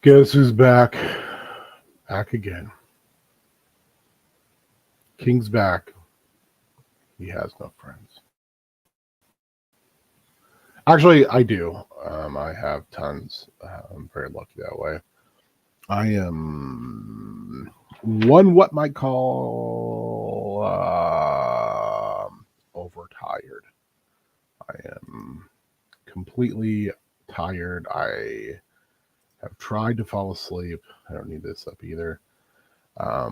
Guess who's back? Back again. King's back. He has no friends. Actually, I do. I have tons. I'm very lucky that way. I am what might call overtired. I am completely tired. I have tried to fall asleep. I don't need this up either. I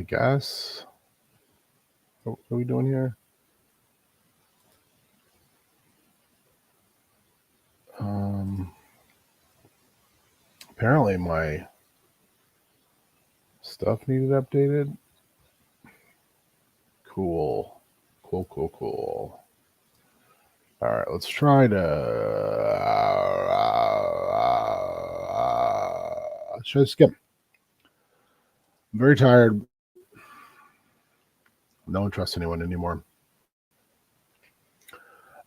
guess. What are we doing here? Apparently my stuff needed updated. Cool. Cool. All right, let's try to skip. I'm very tired. No one trusts anyone anymore.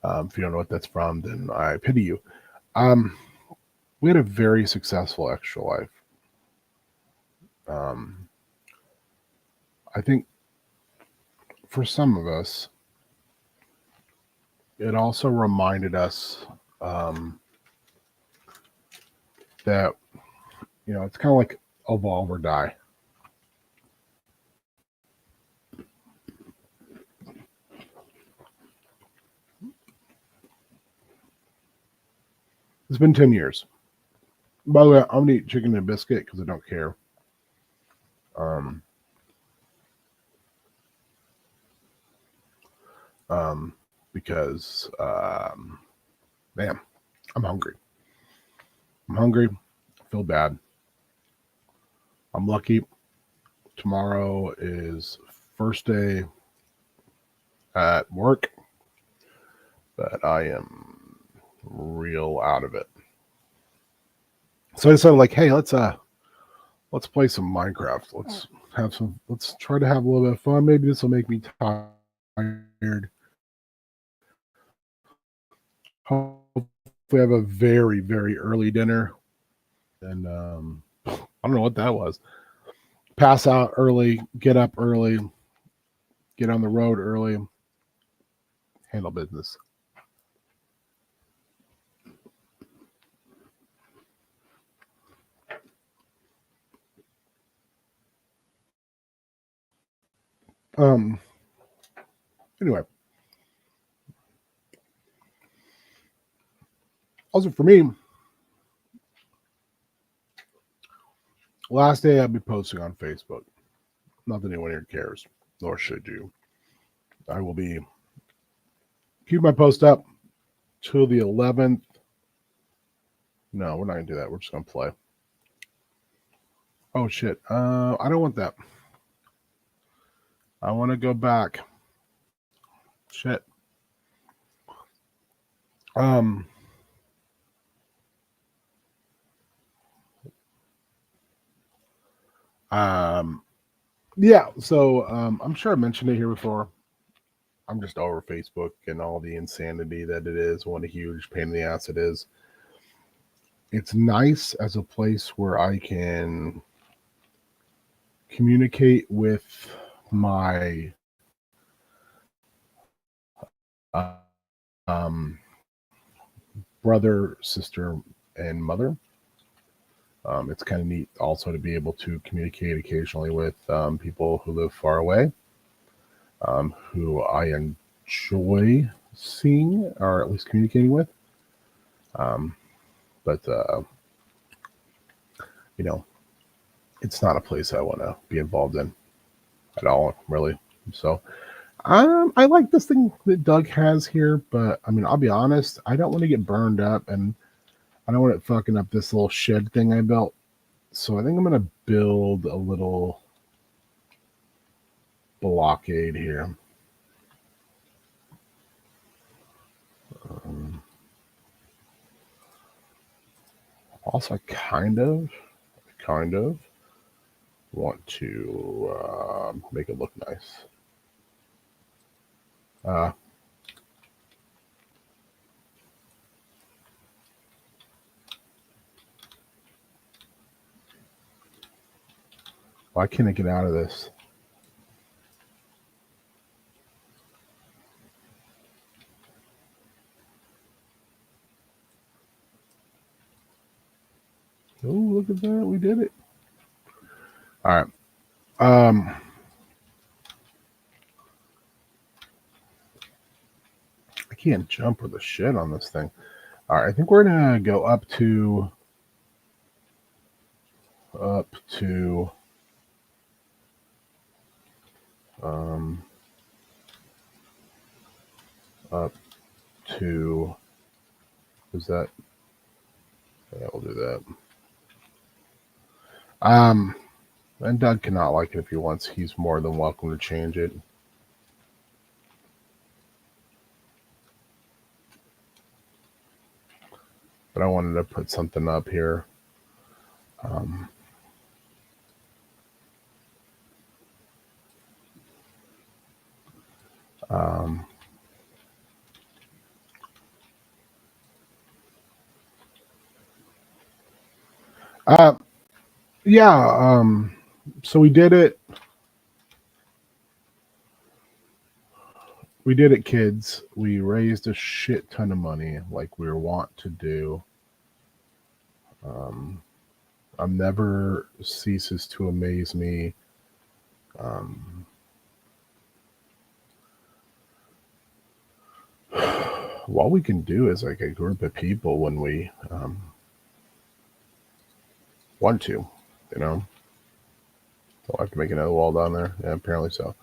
If you don't know what that's from, then I pity you. We had a very successful extra life. I think for some of us, it also reminded us that, it's kind of like evolve or die. It's been 10 years. By the way, I'm going to eat chicken and biscuit because I don't care. Because, man, I'm hungry. I feel bad. I'm lucky. Tomorrow is first day at work, but I am real out of it. So I decided, like, hey, let's play some Minecraft. Let's try to have a little bit of fun. Maybe this will make me tired. Hopefully we have a very, very early dinner. And I don't know what that was. Pass out early, get up early, get on the road early, handle business. Anyway. Also for me, last day I'll be posting on Facebook. Not that anyone here cares, nor should you. I will be keep my post up till the 11th. No, we're not gonna do that. We're just gonna play. Oh shit. I don't want that. I want to go back. Shit. Yeah, so I'm sure I mentioned it here before. I'm just over Facebook and all the insanity that it is. What a huge pain in the ass it is. It's nice as a place where I can communicate with my brother, sister, and mother. It's kind of neat also to be able to communicate occasionally with people who live far away, who I enjoy seeing or at least communicating with. But it's not a place I want to be involved in at all, really. So I like this thing that Doug has here, but I mean, I'll be honest, I don't want to get burned up, and I don't want it fucking up this little shed thing I built. So I think I'm going to build a little blockade here. Also, kind of want to make it look nice. Why can't I get out of this? Oh, look at that. We did it. All right. I can't jump with the shit on this thing. All right. I think we're going to go up to up to, is that, yeah, we'll do that. And Doug cannot like it if he wants. He's more than welcome to change it. But I wanted to put something up here. Yeah. So we did it. We did it, kids. We raised a shit ton of money, like we were wont to do. Never ceases to amaze me. What we can do as like a group of people when we want to, you know. So I have to make another wall down there. Yeah, apparently so.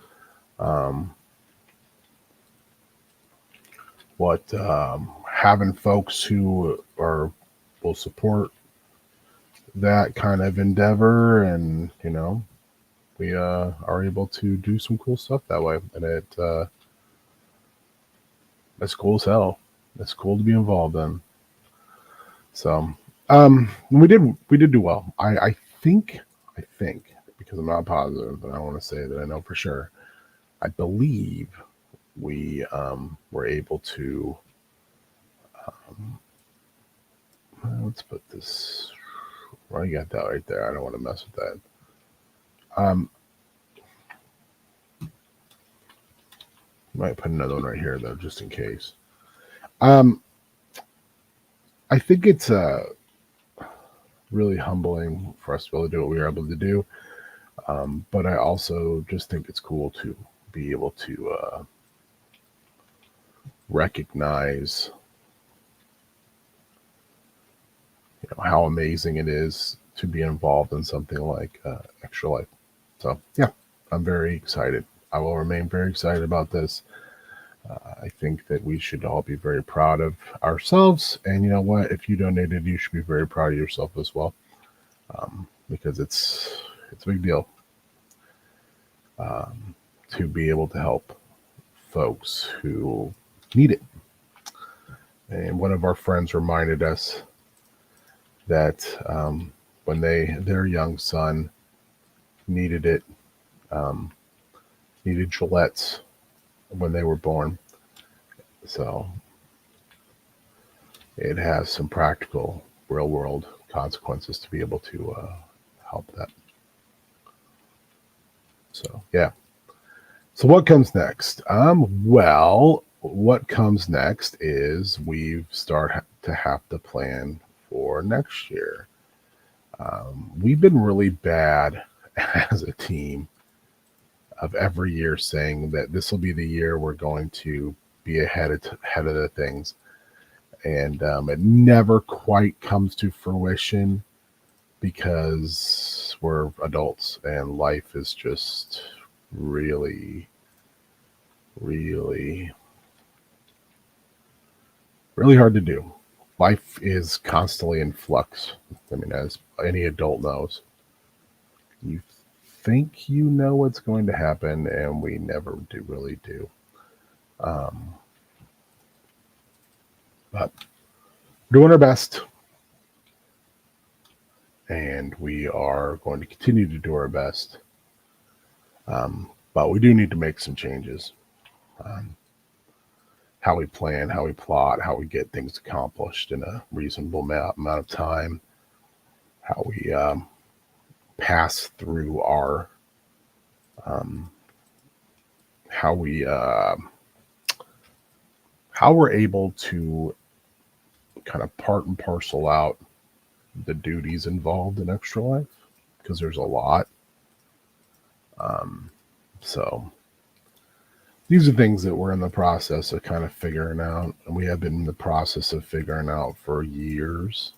Having folks who will support that kind of endeavor, and you know, we are able to do some cool stuff that way, and it's cool as hell. It's cool to be involved in. So we did do well. I think because I'm not positive, but I want to say that I know for sure. I believe we were able to. Let's put this. Well, you got that right there. I don't want to mess with that. Might put another one right here though, just in case. I think it's really humbling for us to be able to do what we were able to do. But I also just think it's cool to be able to recognize, you know, how amazing it is to be involved in something like Extra Life. So yeah, I'm very excited. I will remain very excited about this. I think that we should all be very proud of ourselves. And you know what? If you donated, you should be very proud of yourself as well, because it's a big deal to be able to help folks who need it. And one of our friends reminded us that when their young son needed it, needed Gillette's when they were born. So it has some practical, real world consequences to be able to help that. So yeah. So what comes next? Well, what comes next is we start to have to plan for next year. We've been really bad as a team of every year saying that this will be the year we're going to be ahead of the things, and it never quite comes to fruition because we're adults and life is just really hard to do. Life is constantly in flux. I mean, as any adult knows, you think you know what's going to happen, and we never really do. But we're doing our best, and we are going to continue to do our best. But we do need to make some changes. How we plan, how we plot, how we get things accomplished in a reasonable amount of time, how we pass through our how we're able to kind of part and parcel out the duties involved in extra life, because there's a lot. So these are things that we're in the process of kind of figuring out, and we have been in the process of figuring out for years.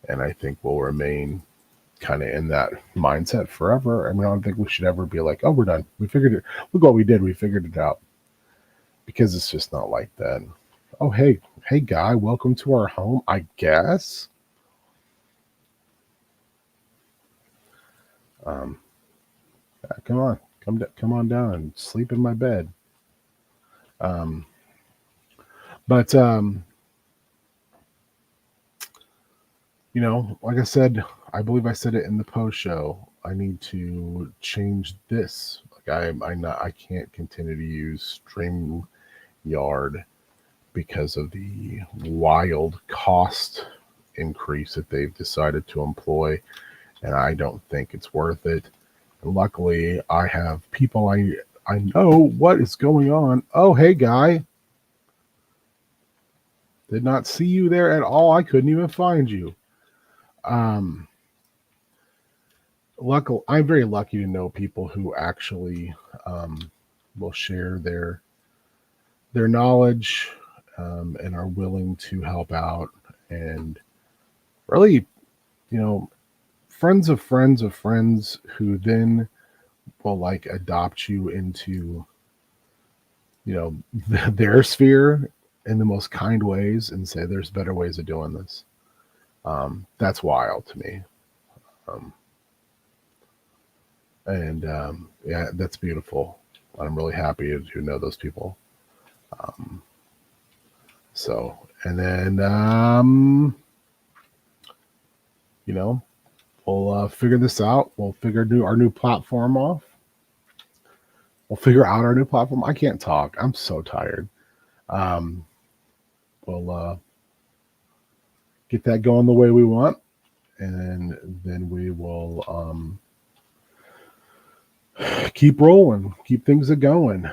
And I think we'll remain kind of in that mindset forever. I mean, I don't think we should ever be like, oh, we're done. We figured it. Look what we did. We figured it out. Because it's just not like that. Oh, hey, guy, welcome to our home, I guess. Come on, come on down and sleep in my bed. But you know, like I said, I believe I said it in the post show. I need to change this. Like I can't continue to use StreamYard because of the wild cost increase that they've decided to employ, and I don't think it's worth it. And luckily, I have people I know what is going on. Oh, hey, guy. Did not see you there at all. I couldn't even find you. I'm very lucky to know people who actually will share their knowledge and are willing to help out, and really, you know, friends of friends of friends who then will like adopt you into, you know, their sphere in the most kind ways and say there's better ways of doing this. That's wild to me. Yeah, that's beautiful. I'm really happy to know those people. So, and then, you know, we'll figure this out. We'll figure our new platform off. We'll figure out our new platform. I can't talk. I'm so tired. We'll get that going the way we want, and then we will keep rolling, keep things going.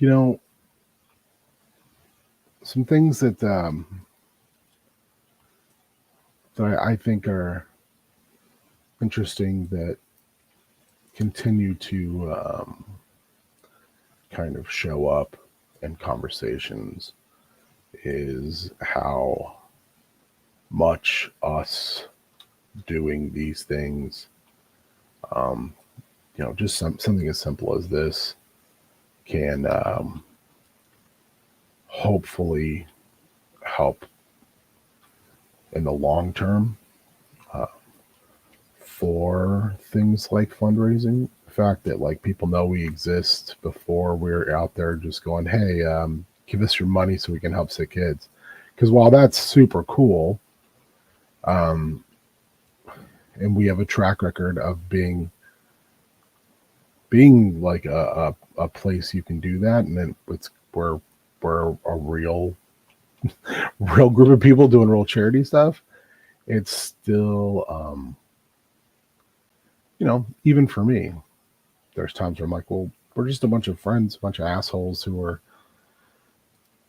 You know, some things that I think are interesting that continue to kind of show up in conversations is how much us doing these things, you know, just something as simple as this can hopefully help in the long term for things like fundraising. The fact that like people know we exist before we're out there just going, hey, give us your money so we can help sick kids. Because while that's super cool, and we have a track record of being like a place you can do that, and then we're a real group of people doing real charity stuff. It's still you know, even for me, there's times where I'm like, well, we're just a bunch of friends, a bunch of assholes who are,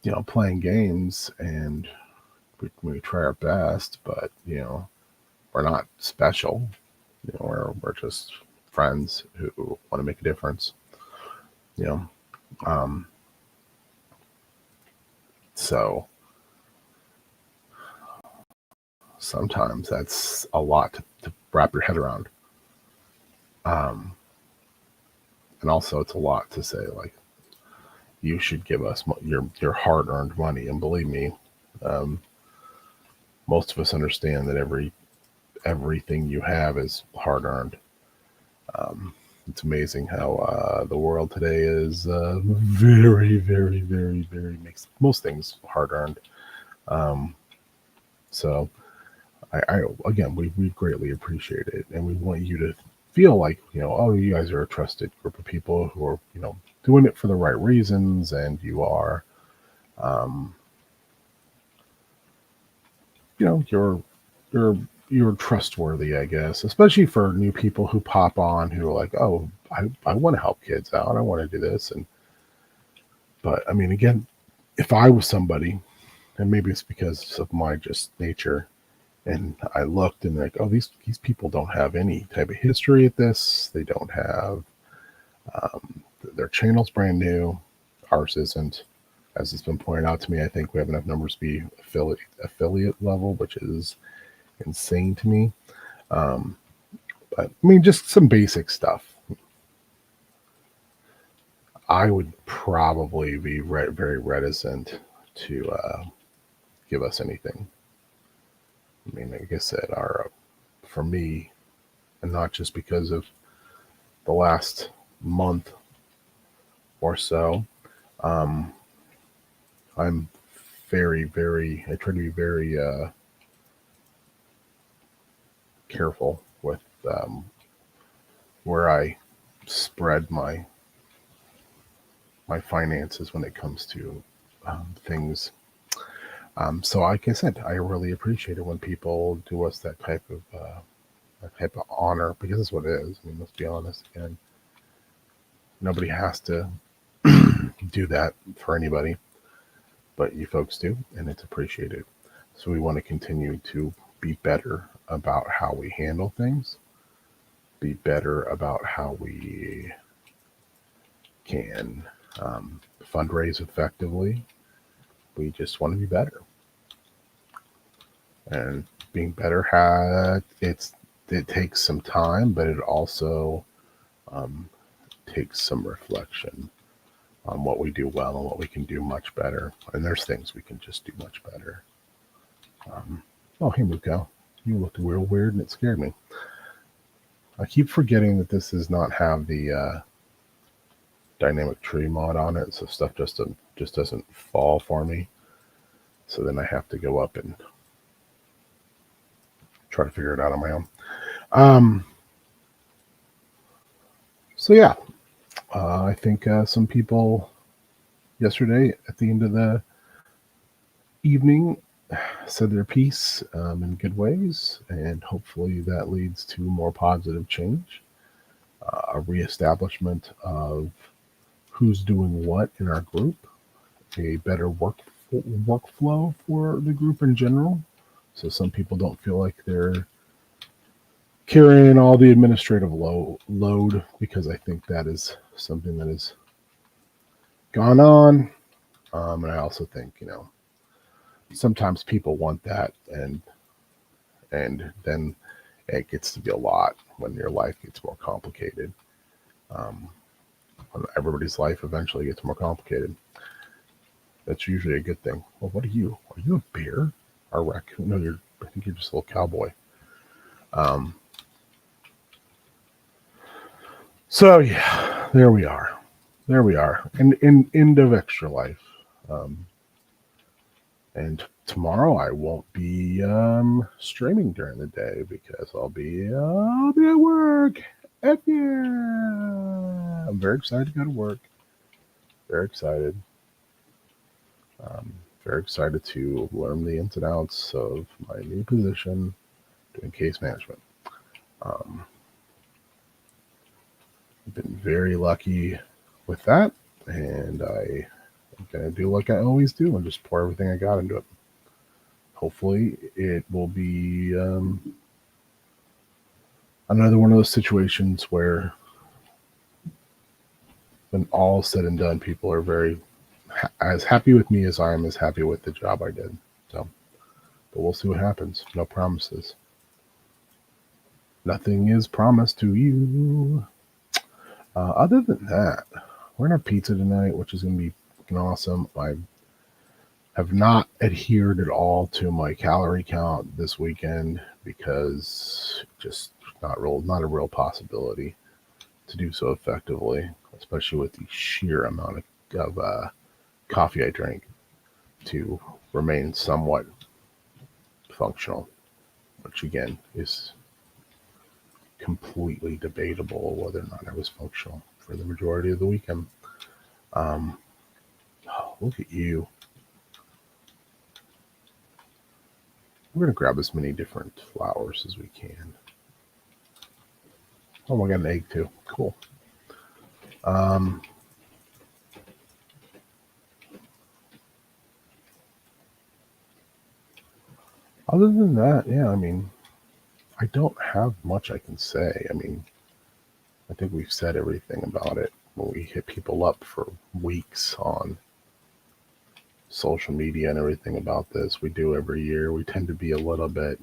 you know, playing games, and we try our best, but you know, we're not special. You know, we're just friends who want to make a difference. You know, so sometimes that's a lot to wrap your head around. And also it's a lot to say, like, you should give us your hard-earned money. And believe me, most of us understand that everything you have is hard-earned. It's amazing how the world today is very, very, very, very makes most things hard-earned. So I again, we greatly appreciate it, and we want you to feel like, you know, oh, you guys are a trusted group of people who are, you know, doing it for the right reasons, and you are you're you're trustworthy, I guess, especially for new people who pop on who are like, oh, I want to help kids out. I want to do this. But I mean, again, if I was somebody, and maybe it's because of my just nature, and I looked and like, oh, these people don't have any type of history at this. They don't have their channel's brand new. Ours isn't. As it's been pointed out to me, I think we have enough numbers to be affiliate level, which is insane to me. But I mean, just some basic stuff. I would probably be very reticent to give us anything. I mean, like I said, for me, and not just because of the last month or so, um, I'm I try to be very careful with where I spread my finances when it comes to things. So, like I said, I really appreciate it when people do us that type of honor, because that's what it is. I mean, let's be honest. Again, nobody has to do that for anybody, but you folks do, and it's appreciated. So we want to continue to be better about how we handle things, be better about how we can fundraise effectively. We just want to be better, and being better it takes some time, but it also takes some reflection on what we do well and what we can do much better. And there's things we can just do much better. Oh, hey, Muko. You looked real weird and it scared me. I keep forgetting that this does not have the dynamic tree mod on it, so stuff just doesn't fall for me. So then I have to go up and try to figure it out on my own. So yeah, I think some people yesterday at the end of the evening said their piece in good ways, and hopefully that leads to more positive change, a reestablishment of who's doing what in our group, a better workflow for the group in general, so some people don't feel like they're carrying all the administrative load, because I think that is something that has gone on. And I also think, sometimes people want that, and then it gets to be a lot when your life gets more complicated. When everybody's life eventually gets more complicated, that's usually a good thing. Well, what are you? Are you a bear? Or a raccoon? No, I think you're just a little cowboy. So yeah, there we are. In end of extra life. And tomorrow I won't be streaming during the day because I'll be at work. Heck yeah! I'm very excited to go to work. Very excited. Very excited to learn the ins and outs of my new position doing case management. I've been very lucky with that, and I'm going to do like I always do and just pour everything I got into it. Hopefully it will be another one of those situations where when all is said and done, people are very as happy with me as I am as happy with the job I did. So, but we'll see what happens. No promises. Nothing is promised to you. Other than that, we're gonna have pizza tonight, which is gonna be fucking awesome. I have not adhered at all to my calorie count this weekend because just not a real possibility to do so effectively, especially with the sheer amount of coffee I drank to remain somewhat functional, which again is completely debatable whether or not I was functional for the majority of the weekend. Oh, look at you. We're going to grab as many different flowers as we can. Oh, I got an egg too. Cool. Other than that, yeah, I mean, I don't have much I can say. I mean, I think we've said everything about it when we hit people up for weeks on social media and everything about this. We do every year. We tend to be a little bit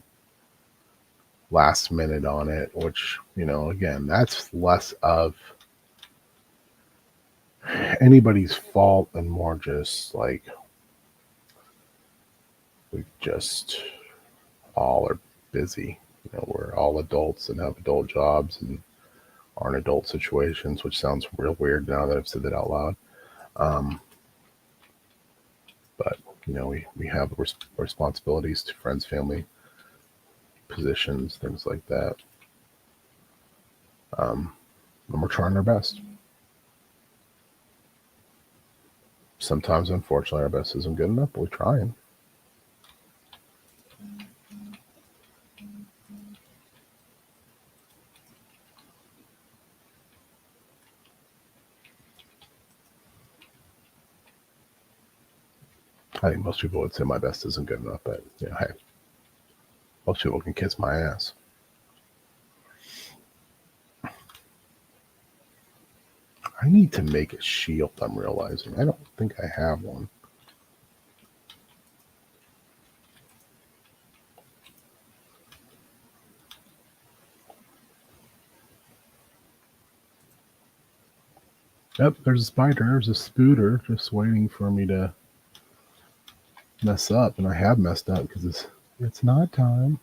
last minute on it, which, you know, again, that's less of anybody's fault and more just like we just all are busy. You know, we're all adults and have adult jobs and are in adult situations, which sounds real weird now that I've said that out loud. But you know, we have responsibilities to friends, family, positions, things like that. And we're trying our best. Sometimes, unfortunately, our best isn't good enough, but we're trying. I think most people would say my best isn't good enough, but you know, hey, most people can kiss my ass. I need to make a shield, I'm realizing. I don't think I have one. Yep, there's a spider. There's a spooter just waiting for me to mess up, and I have messed up because it's not time.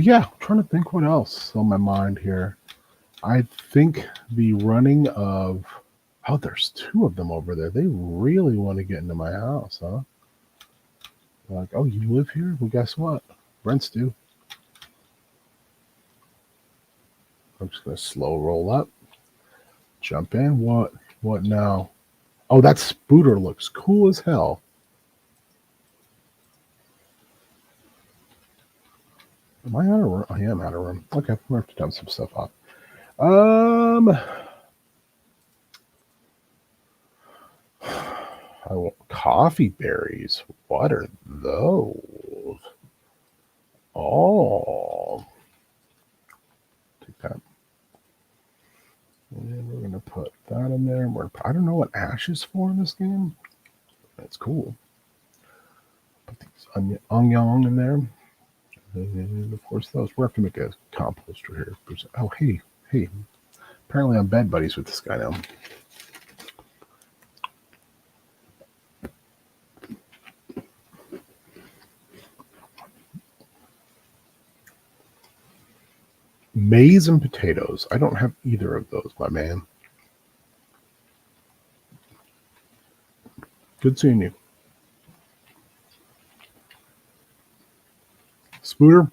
Yeah, I'm trying to think what else on my mind here. I think the running of there's two of them over there. They really want to get into my house, huh? Like, oh, you live here? Well, guess what? Rents do. I'm just gonna slow roll up, jump in. What now? Oh, that spooter looks cool as hell. Am I out of room? I am out of room. Okay, we have to dump some stuff off. I want coffee berries. What are those? Oh, take that. And we're gonna put that in there. I don't know what ash is for in this game. That's cool. Put these onion in there. And of course those. We're going to make a composter here. Oh, hey. Apparently I'm bed buddies with this guy now. Maize and potatoes. I don't have either of those, my man. Good seeing you. Spooter.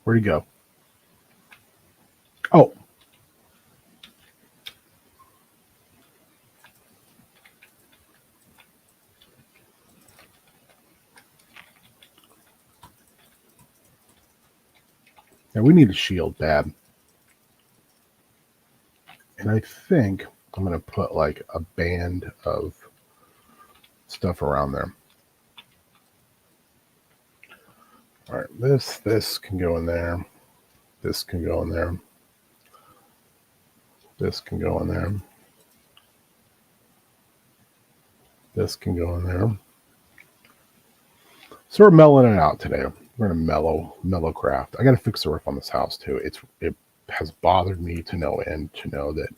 Where'd he go? Oh. Yeah, we need a shield bad. And I think I'm going to put like a band of stuff around there. All right, this can go in there. This can go in there. This can go in there. This can go in there. So we're mellowing it out today. We're gonna mellow craft. I gotta fix the roof on this house too. It has bothered me to no end to know that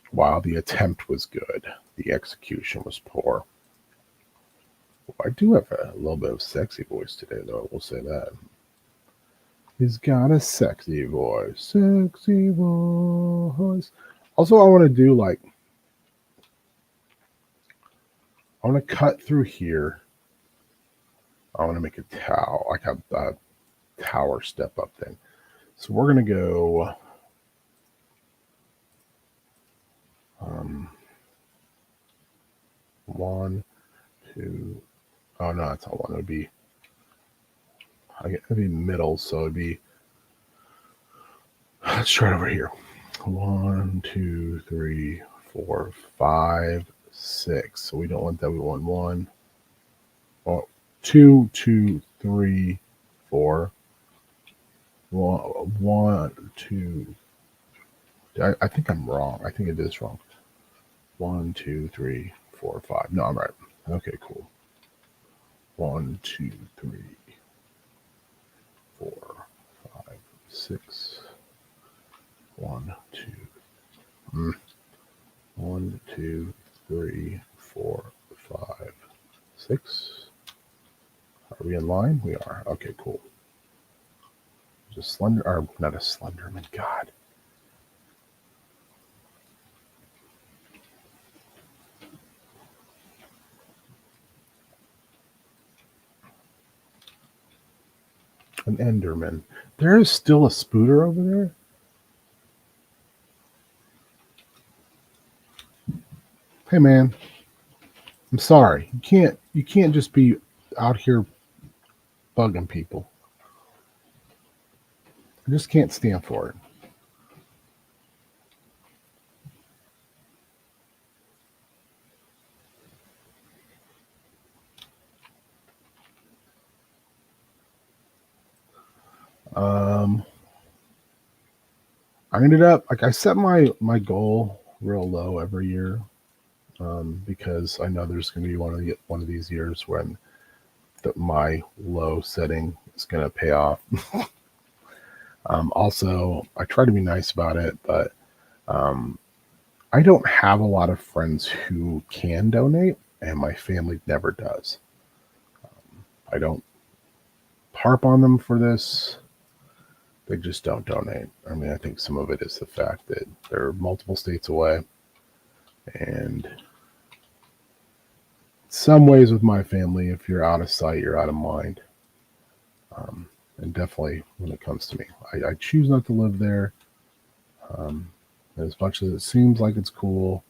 while the attempt was good, the execution was poor. I do have a little bit of sexy voice today, though. I will say that. He's got a sexy voice. Sexy voice. Also, I want to do like, I want to cut through here. I want to make a tower, like a tower step up thing. So we're going to go, one, two, oh no, that's not one. It would be, it'd be middle. So it'd be, let's try it over here. 1, 2, 3, 4, 5, 6. So we don't want that. We want 1, 2, 2, 3, 4. 1, 2. I think I'm wrong. I think it is wrong. 1, 2, 3, 4, 5. No, I'm right. Okay, cool. 1, 2, 3, 4, 5, 6. 1, 2. 1, 2, 3, 4, 5, 6. Are we in line? We are. Okay, cool. There's a slender, or not a Slenderman. God. An Enderman. There is still a Spooter over there. Hey man, I'm sorry. You can't just be out here bugging people. I just can't stand for it. I ended up like I set my goal real low every year, because I know there's going to be one of these years when my low setting is going to pay off. Also, I try to be nice about it, but I don't have a lot of friends who can donate, and my family never does. I don't harp on them for this. They just don't donate. I mean, I think some of it is the fact that they're multiple states away. And some ways with my family, if you're out of sight, you're out of mind. And definitely when it comes to me, I choose not to live there. As much as it seems like it's cool,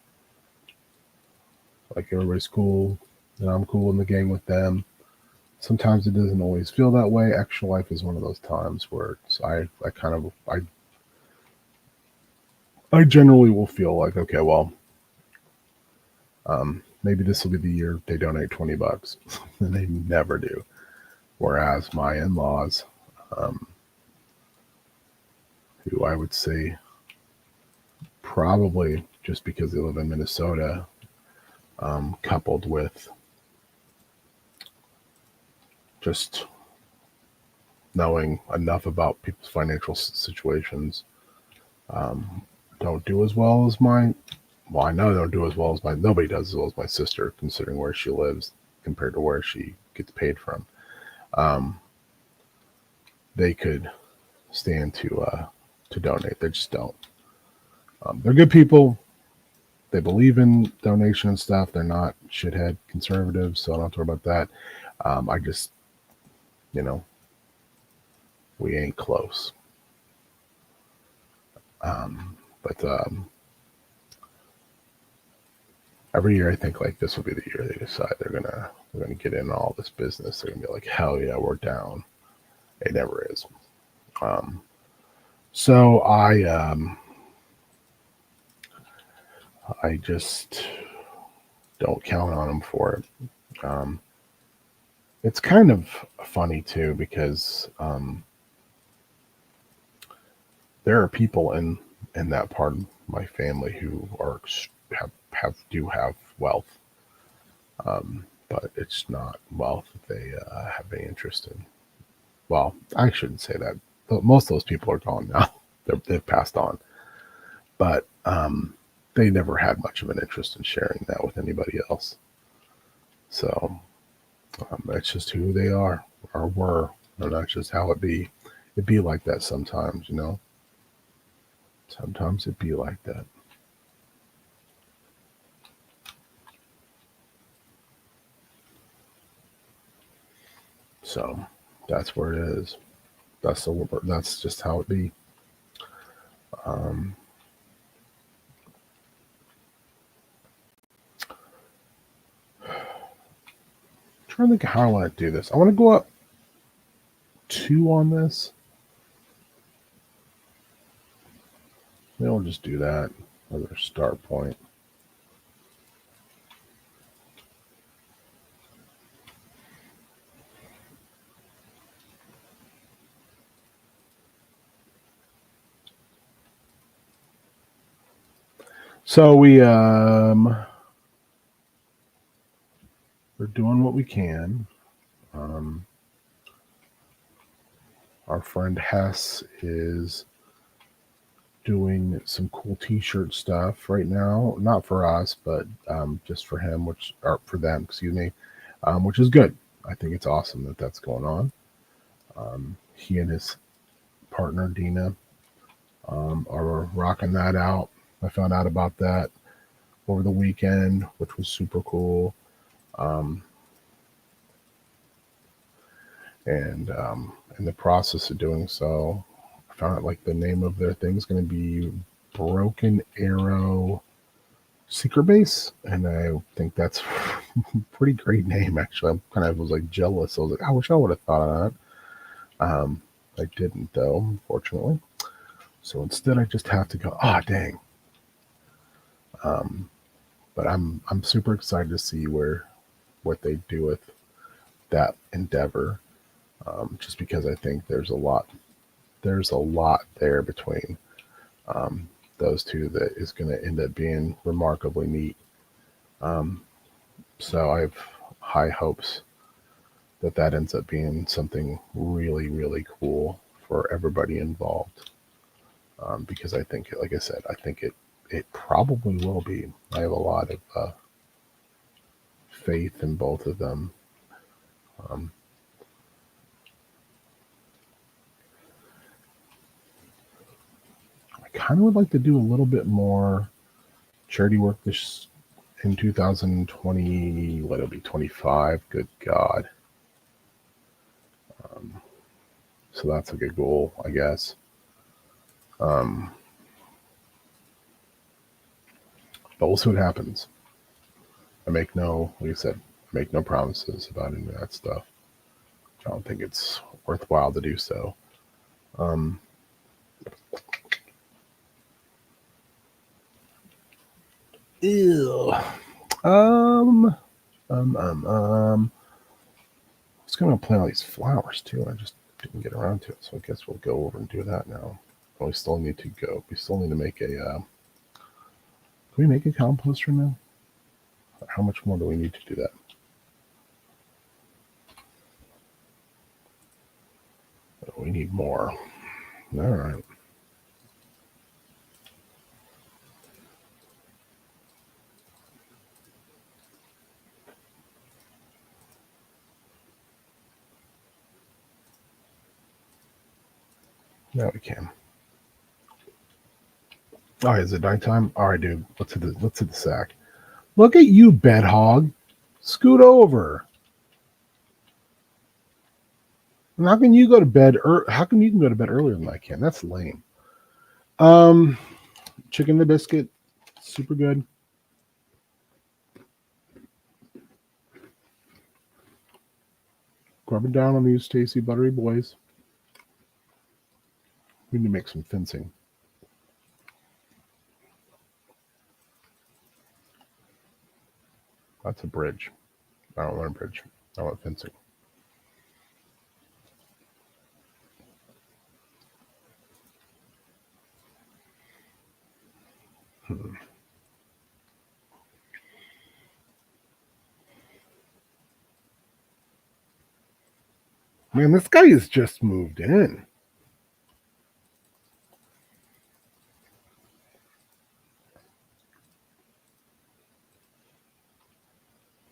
like everybody's cool, and I'm cool in the gang with them. Sometimes it doesn't always feel that way. Extra life is one of those times where I generally will feel like, okay, well, maybe this will be the year they donate $20, and they never do. Whereas my in-laws, who I would say probably just because they live in Minnesota, coupled with just knowing enough about people's financial situations, don't do as well as mine. Well, I know they don't do as well as mine. Nobody does as well as my sister, considering where she lives compared to where she gets paid from. They could stand to donate. They just don't. They're good people. They believe in donation and stuff. They're not shithead conservatives, so I don't have to worry about that. I just, we ain't close. But every year I think like this will be the year they decide they're gonna get in all this business. They're gonna be like, hell yeah, we're down. It never is. So I just don't count on them for it. It's kind of funny too because there are people in that part of my family who have wealth, but it's not wealth that they have any interest in. Well, I shouldn't say that. Most of those people are gone now. They've passed on, but they never had much of an interest in sharing that with anybody else. So that's just who they are or were, and that's just how it be. It be like that sometimes, you know. Sometimes it be like that. So that's where it is. That's just how it be. Um, trying to think how I want to do this. I want to go up 2 on this. Maybe I'll just do that as our start point. So we're doing what we can. Our friend Hess is doing some cool T-shirt stuff right now. Not for us, but just for him, or for them, excuse me, which is good. I think it's awesome that that's going on. He and his partner Dina are rocking that out. I found out about that over the weekend, which was super cool. And in the process of doing so, I found out like the name of their thing is going to be Broken Arrow Secret Base, and I think that's a pretty great name. Actually, I'm kind of was like jealous. I was like, I wish I would have thought of that. I didn't though, unfortunately. So instead, I just have to go. Ah, dang. But I'm super excited to see what they do with that endeavor. Just because I think there's a lot there between those two that is going to end up being remarkably neat. So I have high hopes that ends up being something really, really cool for everybody involved. Because I think, like I said, I think it probably will be. I have a lot of faith in both of them. Um, I kind of would like to do a little bit more charity work this in 2020. What it'll be 25. Good God. So that's a good goal, I guess. Um, but we'll see what happens. Like I said, I make no promises about any of that stuff. I don't think it's worthwhile to do so. Um, ew. Um, I was going to plant all these flowers too. I just didn't get around to it. So I guess we'll go over and do that now. But we still need to go. We still need to make a. Can we make a composter now? How much more do we need to do that? Oh, we need more. All right. Now we can. All right, is it nighttime? All right, dude. Let's hit the sack. Look at you, bed hog. Scoot over. And how can you go to bed? How come you can go to bed earlier than I can? That's lame. Chicken and biscuit, super good. Grubbing down on these tasty buttery boys. We need to make some fencing. That's a bridge. I don't want a bridge. I want fencing. Man, this guy has just moved in.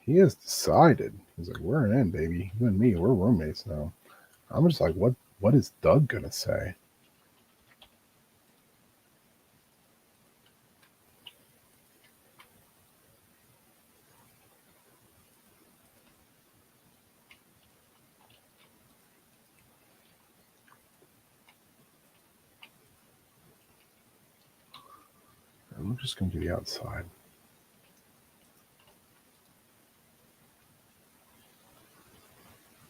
He has decided. He's like, we're in, baby. You and me, we're roommates now. I'm just like, what What is Doug gonna say? I'm just gonna do the outside.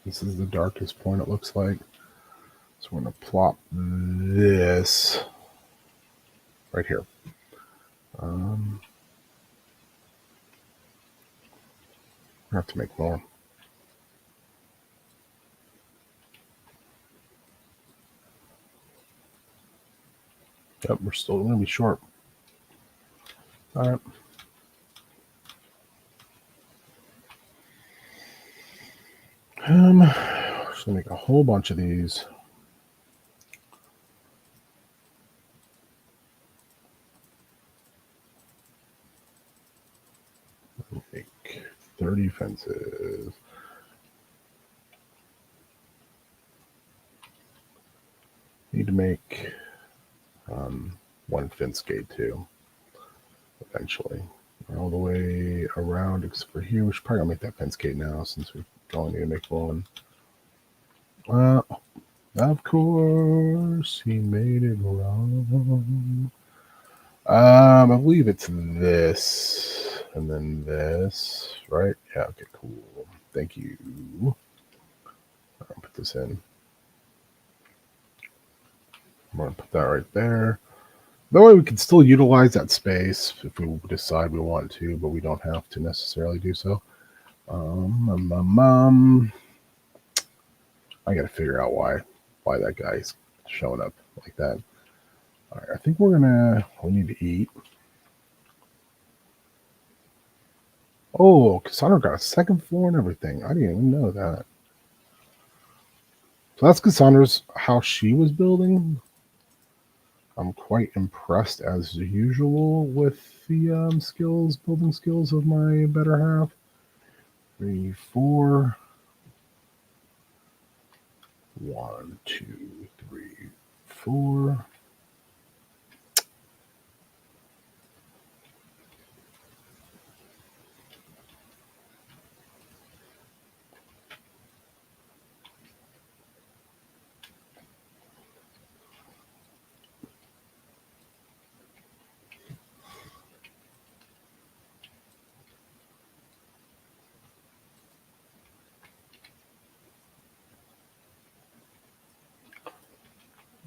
This is the darkest point, it looks like. So we're going to plop this right here. I have to make more. Yep, we're still going to be short. All right. Just going to make a whole bunch of these. Make 30 fences. Need to make one fence gate too, eventually. All the way around, except for here. We should probably make that fence gate now since we only need to make one. Of course, he made it wrong. I believe it's this and then this, right? Yeah, okay, cool. Thank you. I'll put this in. I'm going to put that right there. That way we can still utilize that space if we decide we want to, but we don't have to necessarily do so. I got to figure out why that guy's showing up like that. All right, I think we need to eat. Oh, Cassandra got a second floor and everything. I didn't even know that. So that's Cassandra's house she was building. I'm quite impressed as usual with the building skills of my better half. 3, 4. 1, 2, 3, 4.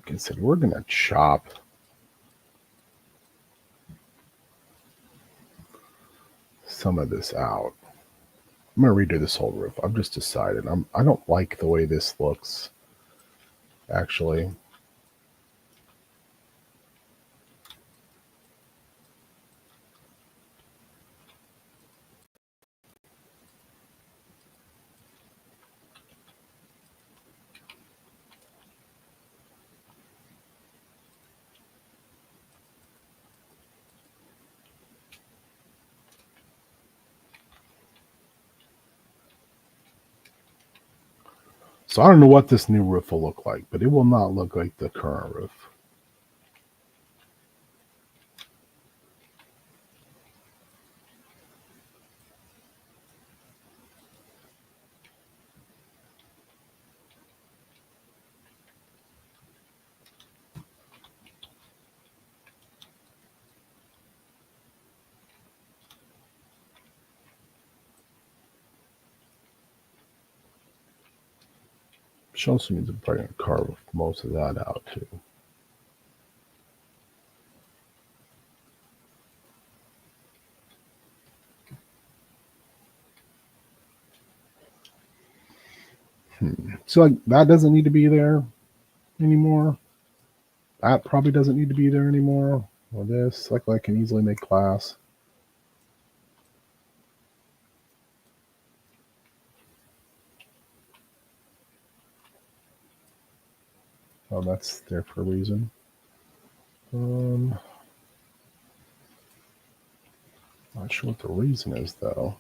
Like I said, we're going to chop some of this out. I'm going to redo this whole roof. I've just decided. I don't like the way this looks, actually. So I don't know what this new roof will look like, but it will not look like the current roof. Which also means I'm probably going to carve most of that out too. So like that doesn't need to be there anymore. That probably doesn't need to be there anymore. Or this, like I can easily make class. Oh, that's there for a reason. Not sure what the reason is though.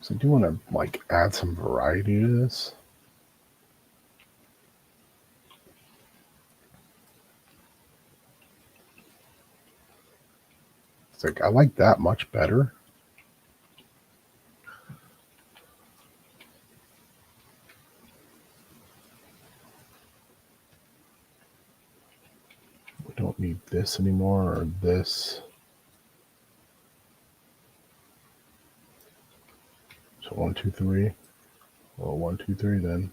So I do want to like add some variety to this. It's like I like that much better. We don't need this anymore or this. So 1, 2, 3. Well, 1, 2, 3 then.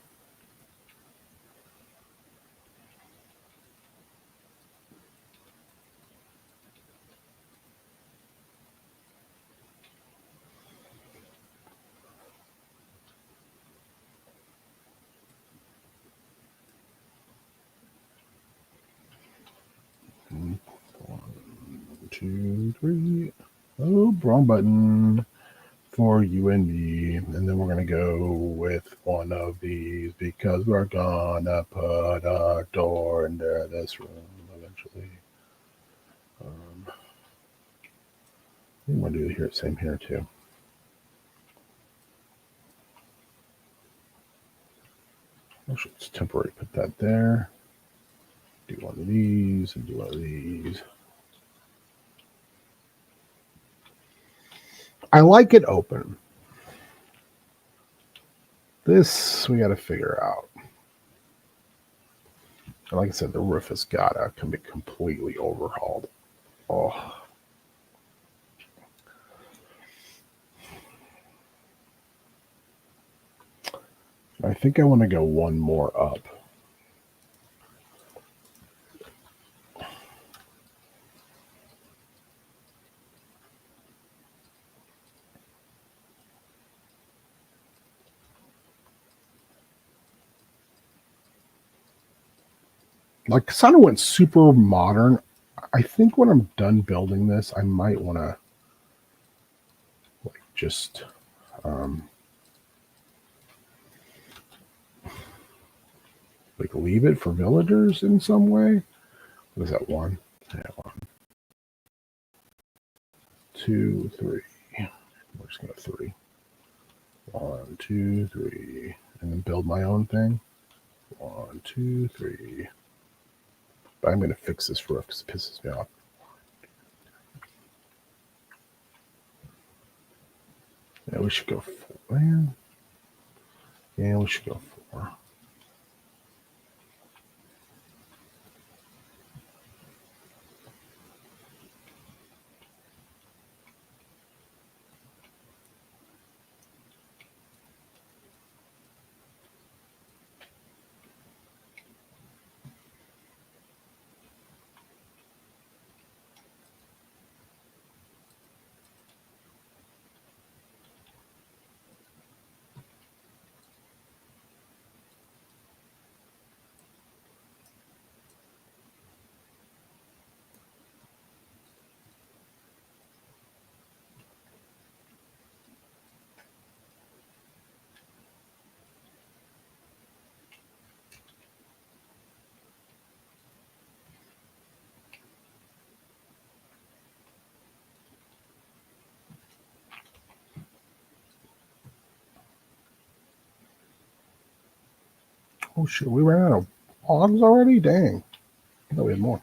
One, 2, 3. Oh, wrong button for you and me. And then we're going to go with one of these because we're going to put a door into this room eventually. I'm going to do here, same here too. Actually, it's temporary. Put that there. Do one of these and do one of these. I like it open. This we got to figure out. Like I said, the roof has can be completely overhauled. Oh. I think I want to go one more up. Like, kind of went super modern. I think when I'm done building this, I might want to like just like leave it for villagers in some way. What is that? 1? Yeah, 1, 2, 3. We're just gonna 3. 1, 2, 3, and then build my own thing. 1, 2, 3. But I'm gonna fix this roof because it pisses me off. Yeah, we should go 4. Man. Yeah, we should go 4. Oh shit, we ran out of logs already? Dang. I thought we had more.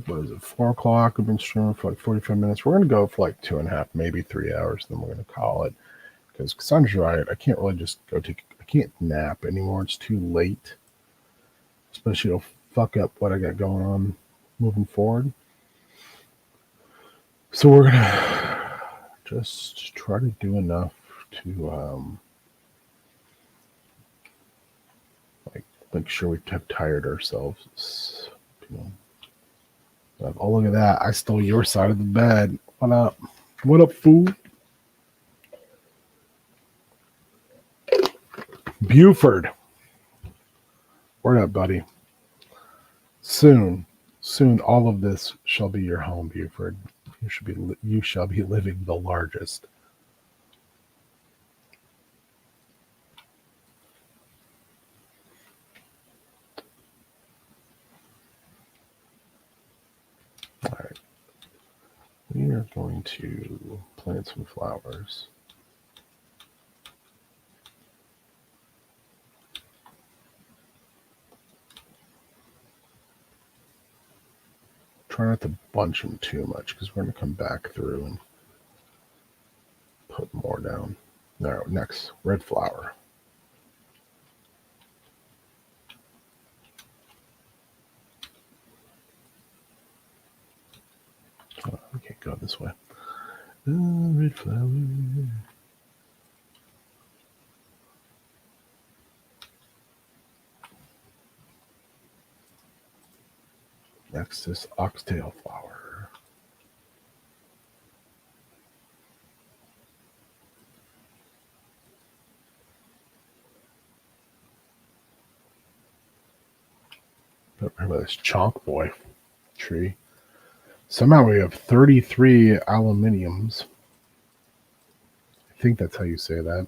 What is it? 4 o'clock. We've been streaming for like 45 minutes. We're gonna go for like 2.5, maybe 3 hours. Then we're gonna call it because Cassandra's right. I can't really just go take. I can't nap anymore. It's too late. Especially it'll fuck up what I got going on moving forward. So we're gonna just try to do enough to like make sure we have tired ourselves. You know. Oh, look at that. I stole your side of the bed. What up? What up, fool? Buford. Word up, buddy. Soon, all of this shall be your home, Buford. You shall be living the largest. we're going to plant some flowers. Try not to bunch them too much because we're going to come back through and put more down. Now, next, red flower. Oh, we can't go this way. Oh, red flower. Next is oxtail flower. Remember this chonk boy tree. Somehow we have 33 aluminiums. I think that's how you say that.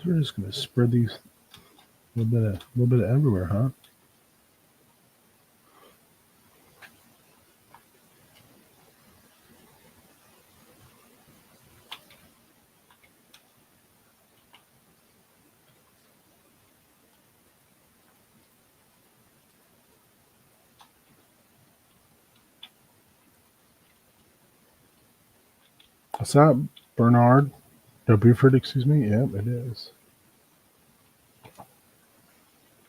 So we're just going to spread these a little bit of everywhere, huh? What's that, Bernard? No, Buford, excuse me. Yep, it is.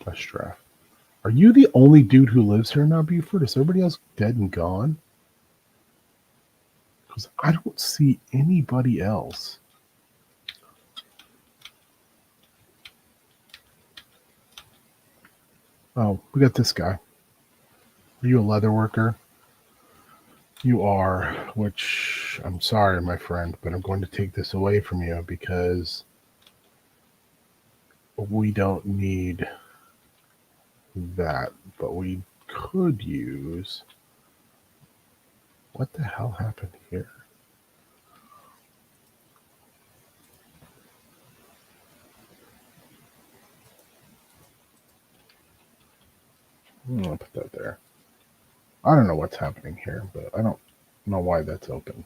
That's draft. Are you the only dude who lives here now, Buford? Is everybody else dead and gone? Because I don't see anybody else. Oh, we got this guy. Are you a leather worker? You are, which I'm sorry, my friend, but I'm going to take this away from you because we don't need that, but we could use. What the hell happened here? I'll put that there. I don't know what's happening here, but I don't know why that's open.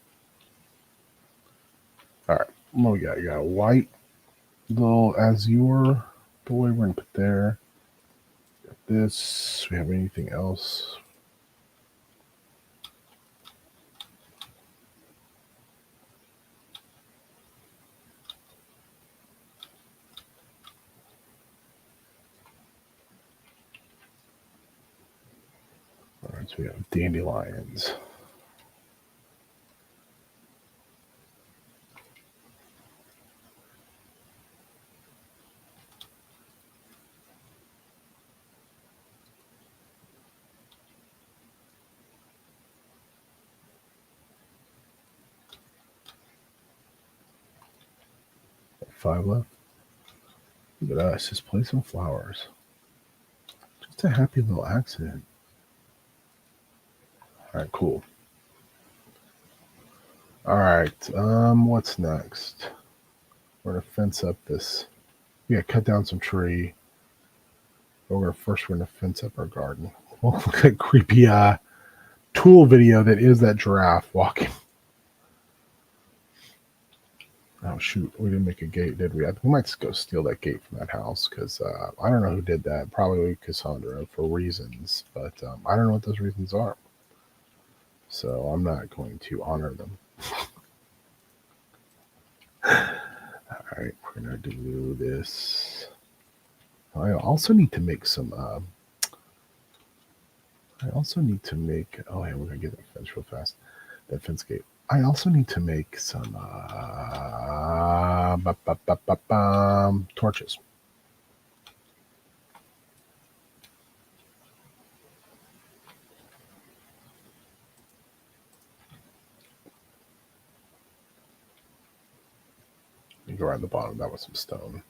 All right, what we got? You got a white little azure boy. We're gonna put there. Got this. We have anything else? All right, so we have dandelions. Five left. Look at us, just play some flowers. Just a happy little accident. All right, cool. All right, what's next? We're gonna fence up this. We gotta cut down some tree. But we're gonna fence up our garden. Well, look at that creepy tool video that is that giraffe walking. Oh shoot, we didn't make a gate, did we? We might go steal that gate from that house because I don't know who did that. Probably Cassandra for reasons, but I don't know what those reasons are. So I'm not going to honor them. All right, we're gonna do this. I also need to make some. I also need to make. Oh, yeah, we're gonna get that fence real fast. That fence gate. I also need to make some torches. You go around the bottom. That was some stone.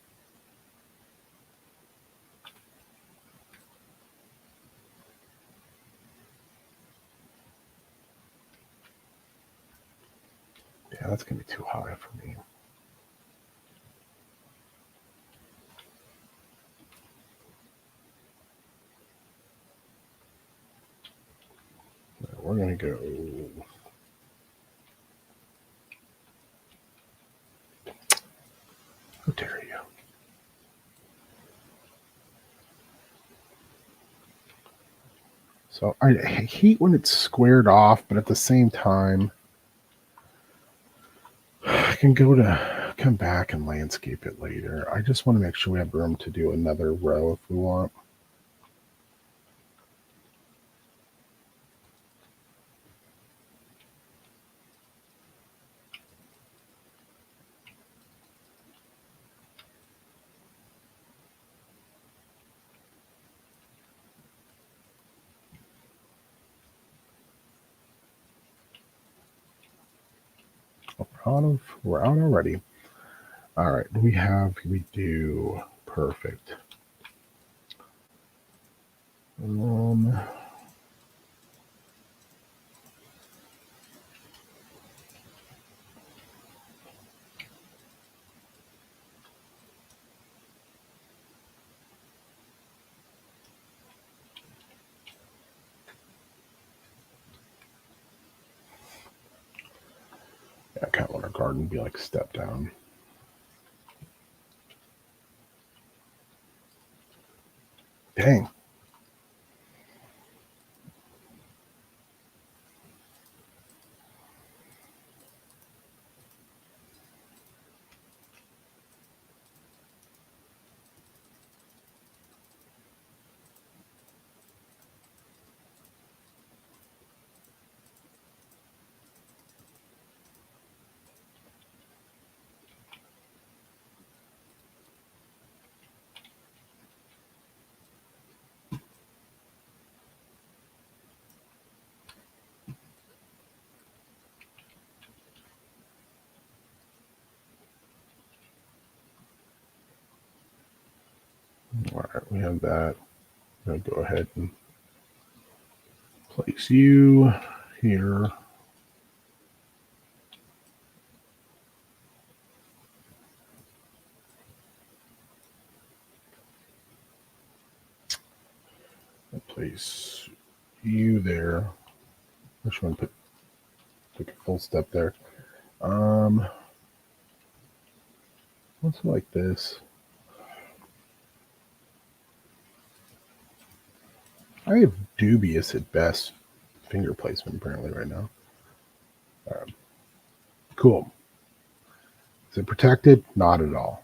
Yeah, that's gonna be too high for me. We're gonna go. How dare you? So I hate when it's squared off, but at the same time, I can come back and landscape it later. I just want to make sure we have room to do another row if we want. We're out already. All right, we do perfect. I kind of want our garden to be like step down. Dang. All right, we have that. I'm going to go ahead and place you here. I'll place you there. I just want to take a full step there. Let's like this. I have dubious at best finger placement apparently right now. Cool. Is it protected? Not at all.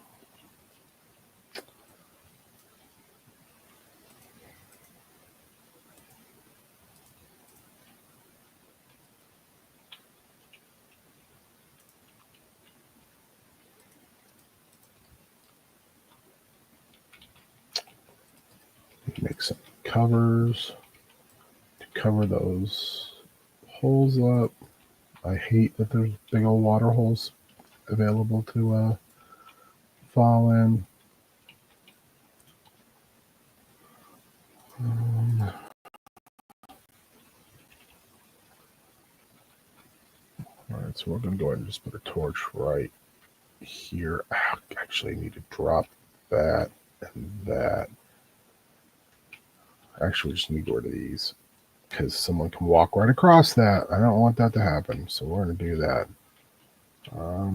Make some covers to cover those holes up. I hate that there's big old water holes available to fall in. All right, so we're going to go ahead and just put a torch right here. Actually, I need to drop that and that. Actually, we just need to get rid of these because someone can walk right across that. I don't want that to happen, so we're going to do that. We're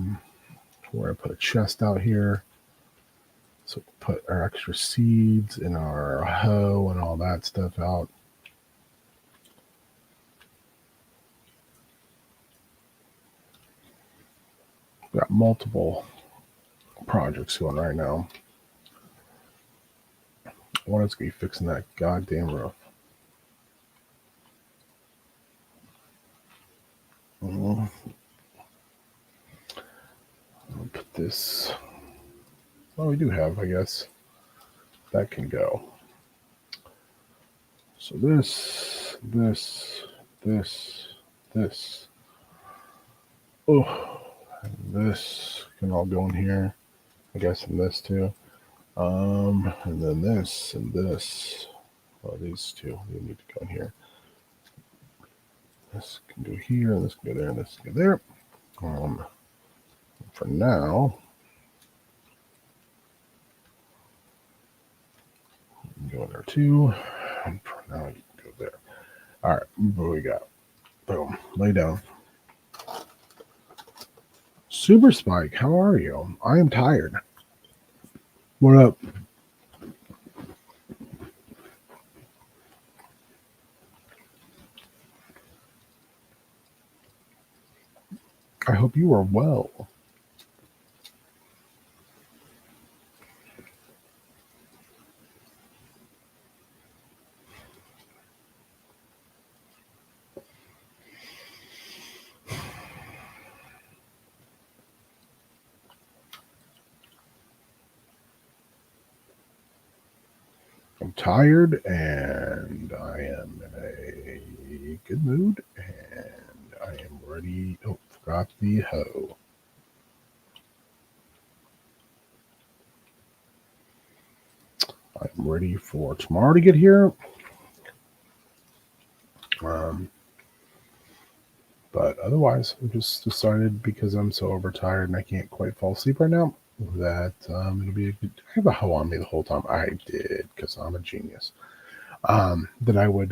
going to put a chest out here. So put our extra seeds and our hoe and all that stuff out. We've got multiple projects going right now. One is going to be fixing that goddamn roof. I'll put this. Well, we do have, I guess. That can go. So this. Oh, and this can all go in here. I guess in this too. And then this and this. Well, these two, they need to go in here. This can go here, and this can go there, and this can go there. For now, you can go in there too. And for now, you can go there. All right, what we got? Boom. Lay down. Super Spike, how are you? I am tired. What up? I hope you are well. I'm tired and I am in a good mood and I am ready. Oh, forgot the hoe. I'm ready for tomorrow to get here. But otherwise, I just decided because I'm so overtired and I can't quite fall asleep right now that it'll be a good. I have a hoe on me the whole time. I did because I'm a genius. That I would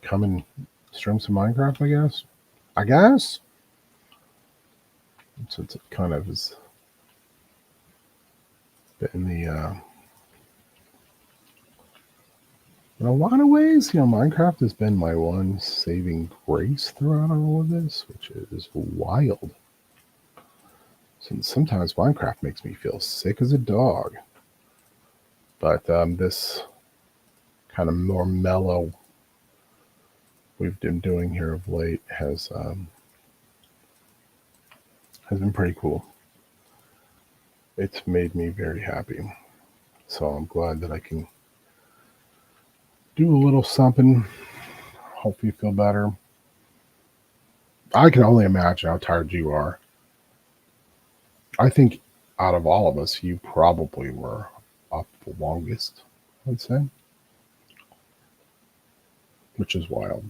come and stream some Minecraft. I guess. Since it kind of has been the. In a lot of ways, Minecraft has been my one saving grace throughout all of this, which is wild. Since sometimes Minecraft makes me feel sick as a dog. But this kind of more mellow we've been doing here of late has been pretty cool. It's made me very happy. So I'm glad that I can do a little something. Hope you feel better. I can only imagine how tired you are. I think out of all of us, you probably were up the longest, I'd say. Which is wild.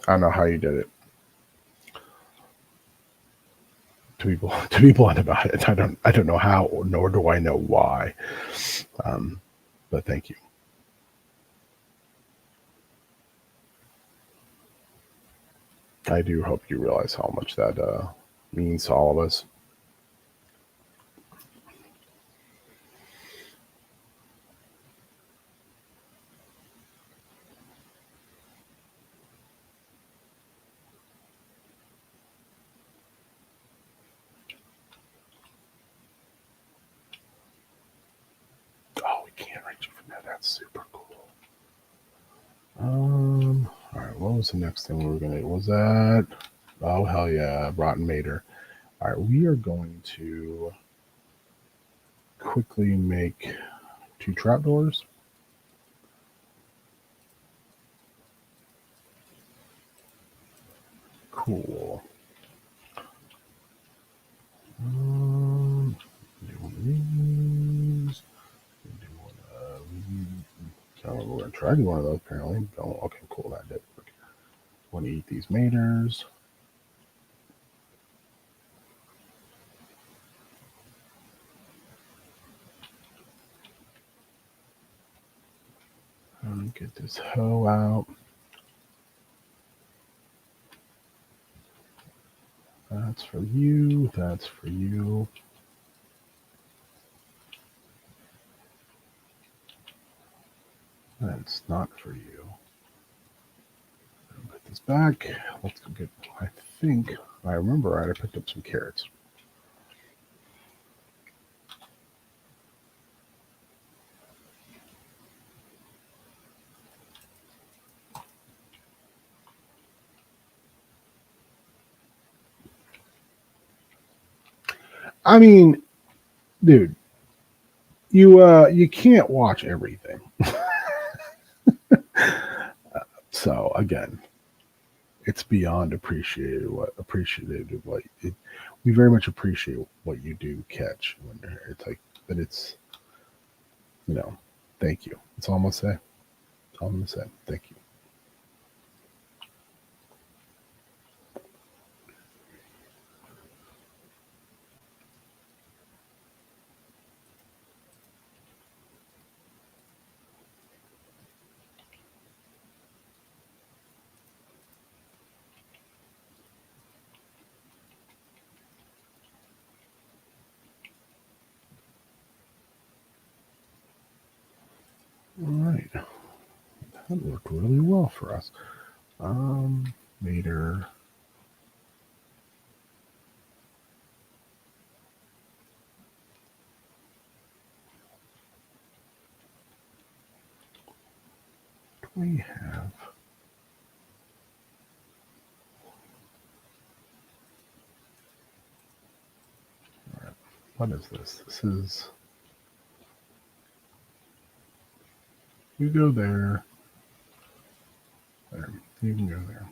I don't know how you did it. To be blunt about it, I don't know how, nor do I know why. But thank you. I do hope you realize how much that means to all of us. Oh, we can't reach it from there. That's super cool. All right, what was the next thing we were gonna? Was that? Oh hell yeah, Rotten Mater. All right, we are going to quickly make 2 trapdoors. Cool. Do one of these. Do one of these. So we're gonna try to do one of those apparently. Oh, okay, cool. That did work. Want to eat these maters. Get this hoe out. That's for you. That's for you. That's not for you. Put this back. Let's go get. I think I remember right. I picked up some carrots. I mean, dude, you can't watch everything. So again, it's beyond appreciated what it, we very much appreciate what you do catch when you're here. It's like, but it's, you know, thank you. That's all I'm gonna say. That's all I'm gonna say. Thank you. All right, that worked really well for us. Later. We have. All right, what is this? This is. You go there. There. You can go there.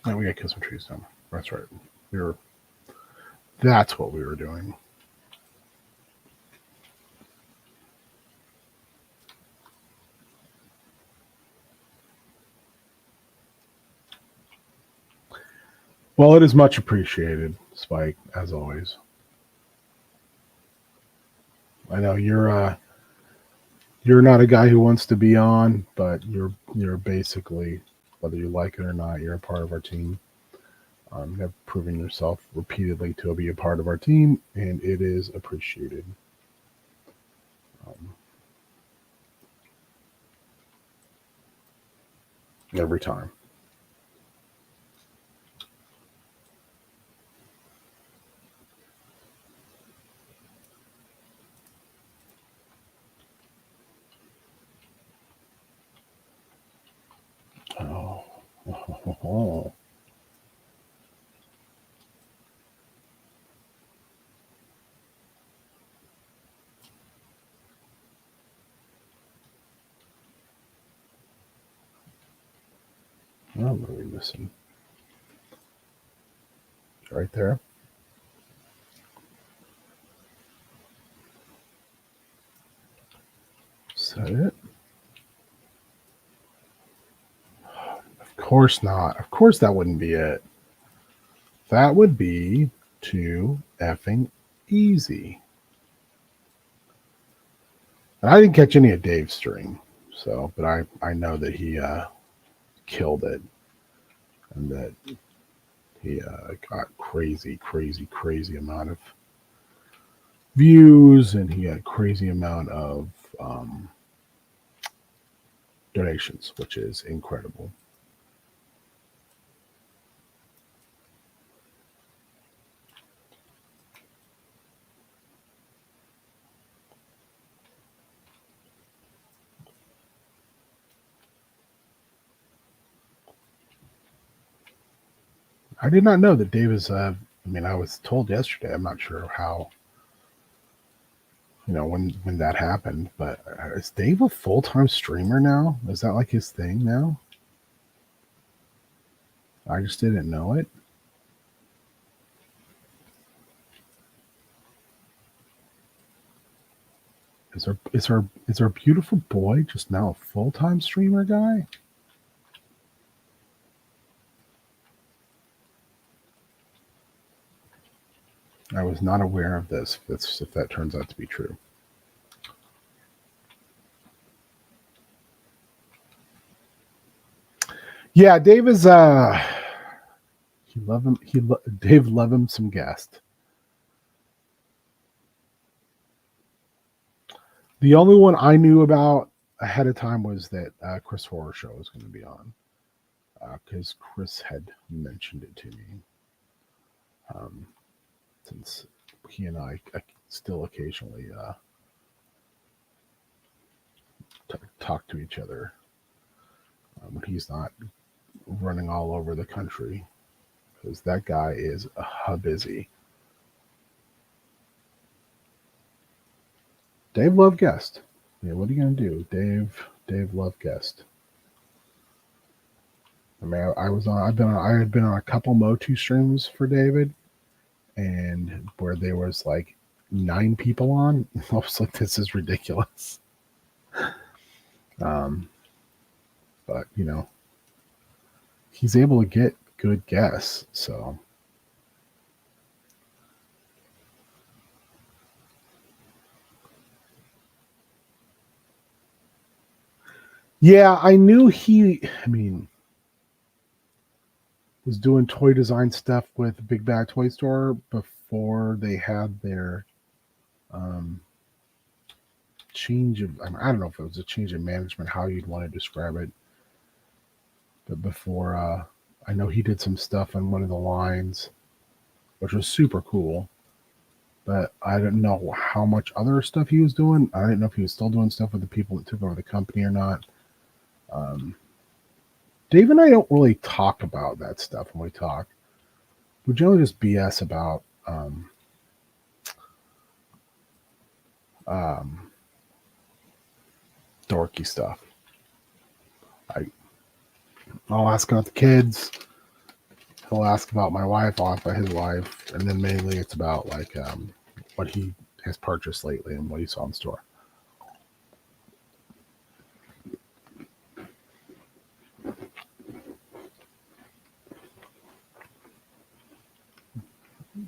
Now we got to kill some trees down. That's right. We were. That's what we were doing. Well, it is much appreciated, Spike, as always. I know you're not a guy who wants to be on, but you're basically, whether you like it or not, you're a part of our team. You have proven yourself repeatedly to be a part of our team, and it is appreciated. Um, every time. Oh. Oh. What are we missing? Right there. Is that it? Of course not. Of course that wouldn't be it. That would be too effing easy. And I didn't catch any of Dave's stream, so but I know that he killed it and that he got crazy amount of views and he had crazy amount of um, donations, which is incredible. I did not know that Dave is. I mean, I was told yesterday. I'm not sure how. When that happened, but is Dave a full time streamer now? Is that like his thing now? I just didn't know it. Is our beautiful boy just now a full time streamer guy? I was not aware of this. If that turns out to be true. Yeah, Dave is he love him Dave love him some guest. The only one I knew about ahead of time was that Chris Horror Show was going to be on because Chris had mentioned it to me. since he and I still occasionally talk to each other when he's not running all over the country, because that guy is busy. Dave Love Guest. Yeah, what are you gonna do, Dave Love Guest? I mean, I had been on a couple Motu streams for David, and where there was like 9 people on. I was like, this is ridiculous. But you know, he's able to get good guests, so. Yeah, I knew was doing toy design stuff with Big Bad Toy Store before they had their change of, I don't know if it was a change in management, how you'd want to describe it. But before, I know he did some stuff on one of the lines, which was super cool. But I didn't know how much other stuff he was doing. I didn't know if he was still doing stuff with the people that took over the company or not. Dave and I don't really talk about that stuff when we talk. We generally just BS about dorky stuff. I'll ask about the kids. He'll ask about my wife. I'll ask about his wife, and then mainly it's about like what he has purchased lately and what he saw in store.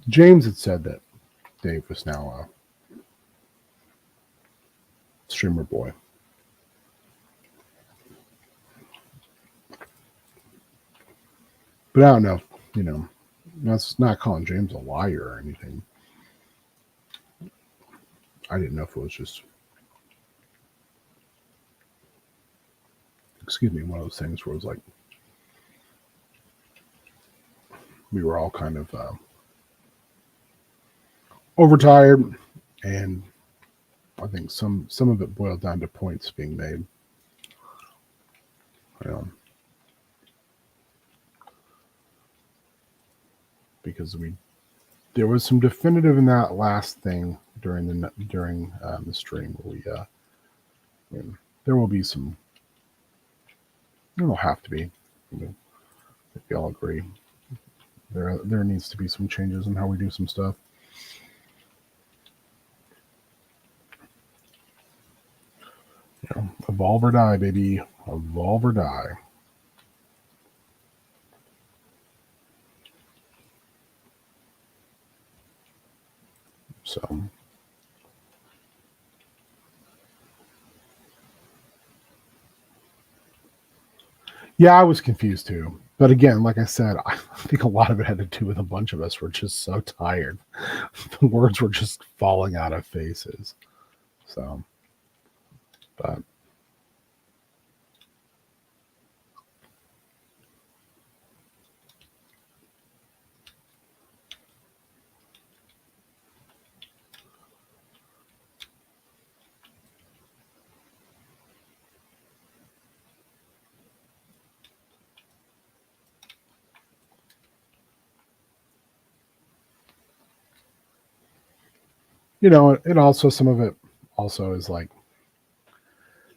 James had said that Dave was now a streamer boy. But I don't know, you know, that's not calling James a liar or anything. I didn't know if it was just, one of those things where it was like, we were all kind of overtired, and I think some of it boiled down to points being made. Because there was some definitive in that last thing during the stream where there will be some. There will have to be. If we all agree, there needs to be some changes in how we do some stuff. Evolve or die, baby. Evolve or die. So, yeah, I was confused too. But again, like I said, I think a lot of it had to do with a bunch of us were just so tired. The words were just falling out of faces. So, but it also, some of it also is like,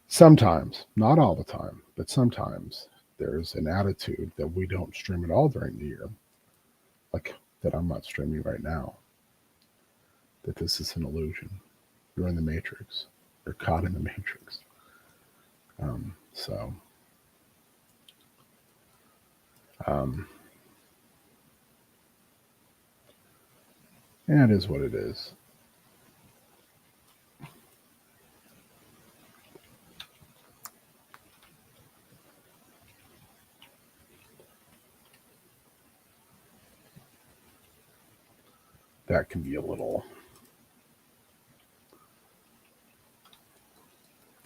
sometimes, not all the time, but sometimes there's an attitude that we don't stream at all during the year. Like that I'm not streaming right now. That this is an illusion. You're in the Matrix. You're caught in the Matrix. Yeah, it is what it is. That can be a little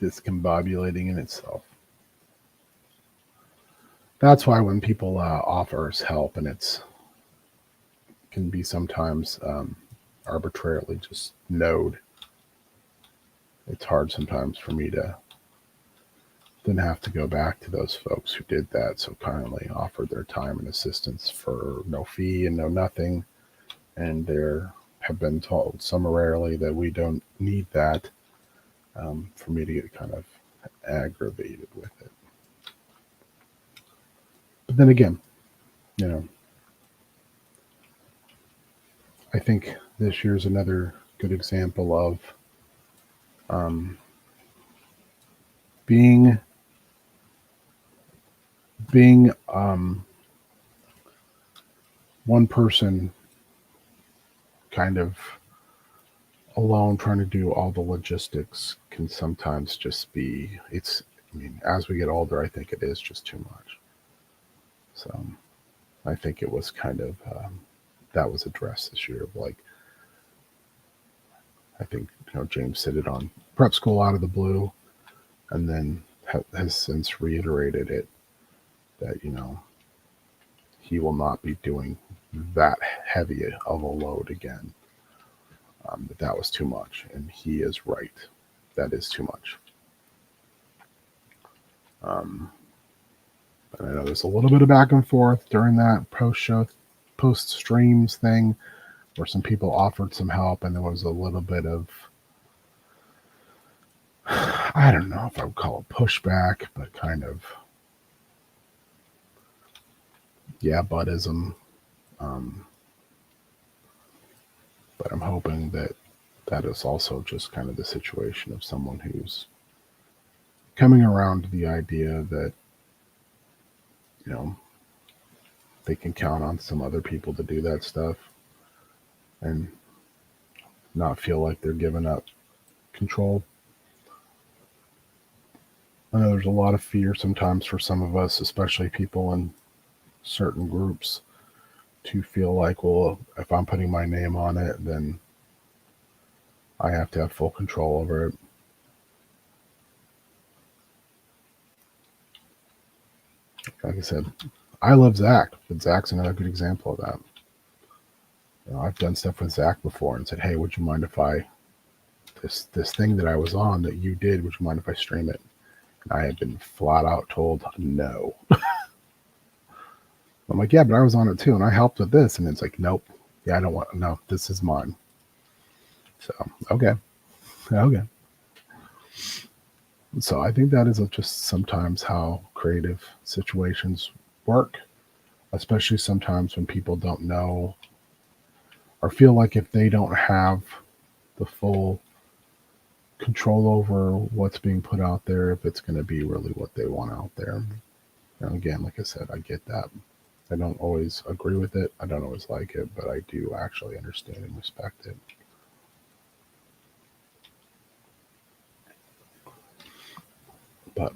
discombobulating in itself. That's why when people offer us help and it's can be sometimes arbitrarily just node. It's hard sometimes for me to then have to go back to those folks who did that so kindly offered their time and assistance for no fee and no nothing, and there have been told summarily that we don't need that, for me to get kind of aggravated with it. But then again, you know, I think this year's another good example of being one person kind of alone trying to do all the logistics can sometimes just be, I mean, as we get older, I think it is just too much. So I think it was kind of, that was addressed this year. Like, I think, James said it on prep school out of the blue, and then has since reiterated it that, he will not be doing that heavy of a load again. That was too much, and he is right. That is too much. And I know there's a little bit of back and forth during that post streams thing, where some people offered some help, and there was a little bit of, I don't know if I would call it pushback, but kind of, yeah, buddhism. But I'm hoping that is also just kind of the situation of someone who's coming around to the idea that, they can count on some other people to do that stuff and not feel like they're giving up control. I know there's a lot of fear sometimes for some of us, especially people in certain groups, to feel like, well, if I'm putting my name on it, then I have to have full control over it. Like I said, I love Zach, but Zach's another good example of that. I've done stuff with Zach before and said, hey, would you mind if this thing that I was on that you did, would you mind if I stream it? And I have been flat out told no. I'm like, yeah, but I was on it too, and I helped with this. And it's like, nope. Yeah, I don't want, no, this is mine. So, okay. So I think that is just sometimes how creative situations work, especially sometimes when people don't know or feel like if they don't have the full control over what's being put out there, if it's going to be really what they want out there. And again, like I said, I get that. I don't always agree with it. I don't always like it, but I do actually understand and respect it. But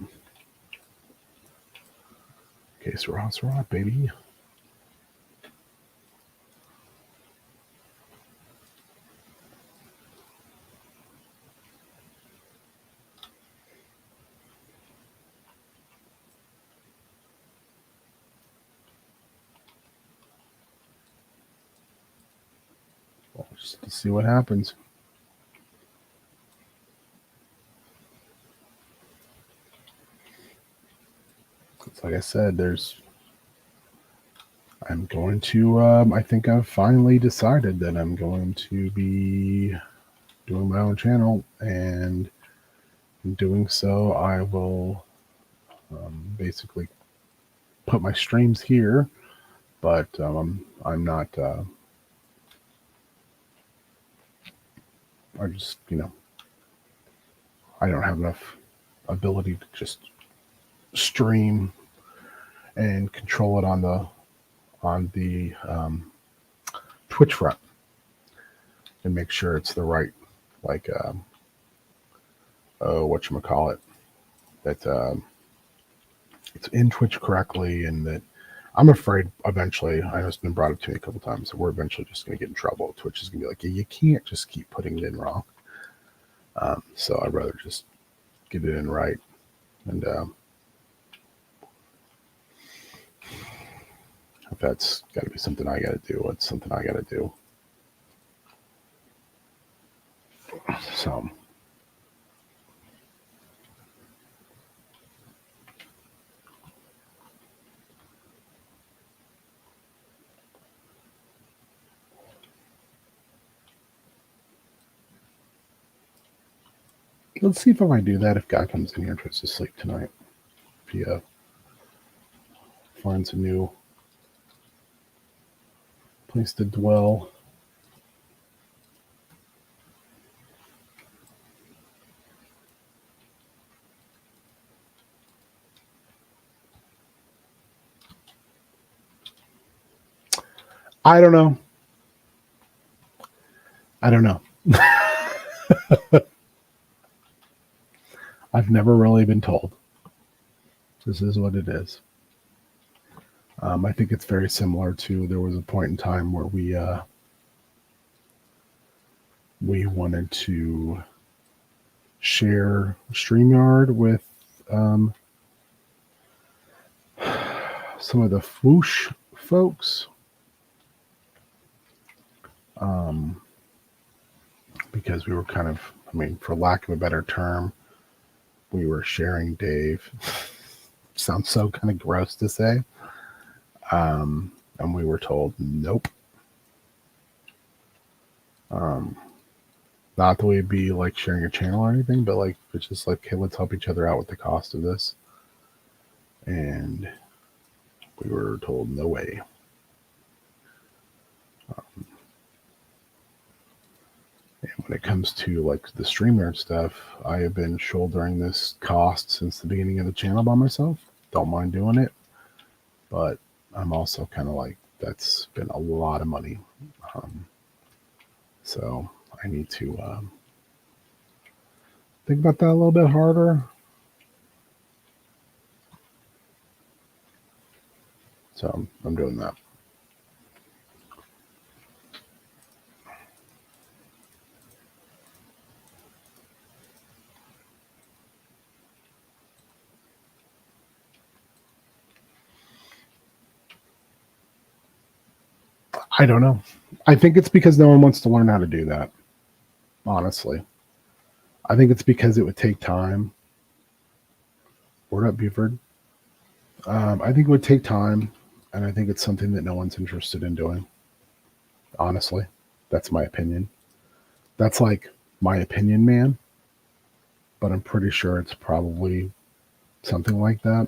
okay, Sarah, baby. Well, just to see what happens. It's like I said, I'm going to, I think I've finally decided that I'm going to be doing my own channel, and in doing so, I will basically put my streams here, but I'm not, I just, I don't have enough ability to just stream and control it on the Twitch front and make sure it's the right, like, whatchamacallit, that it's in Twitch correctly, and that I'm afraid eventually, I know it's been brought up to me a couple times, that we're eventually just going to get in trouble. Twitch is going to be like, yeah, you can't just keep putting it in wrong. So I'd rather just get it in right. And If that's got to be something I got to do, it's something I got to do. So. Let's see if I might do that if God comes in here and tries to sleep tonight. If he finds a new place to dwell. I don't know. I don't know. I've never really been told. This is what it is. I think it's very similar to, there was a point in time where we wanted to share StreamYard with some of the Whoosh folks. Because we were kind of, I mean, for lack of a better term, we were sharing Dave. Sounds so kind of gross to say. And we were told, nope. Not that we'd be like sharing a channel or anything, but like, it's just like, hey, let's help each other out with the cost of this. And we were told, no way. And when it comes to like the StreamYard stuff, I have been shouldering this cost since the beginning of the channel by myself. Don't mind doing it, but I'm also kind of like, that's been a lot of money. So I need to think about that a little bit harder. So I'm doing that. I don't know. I think it's because no one wants to learn how to do that. Honestly, I think it's because it would take time. Word up, Buford. I think it would take time, and I think it's something that no one's interested in doing. Honestly, that's my opinion. That's like my opinion, man. But I'm pretty sure it's probably something like that.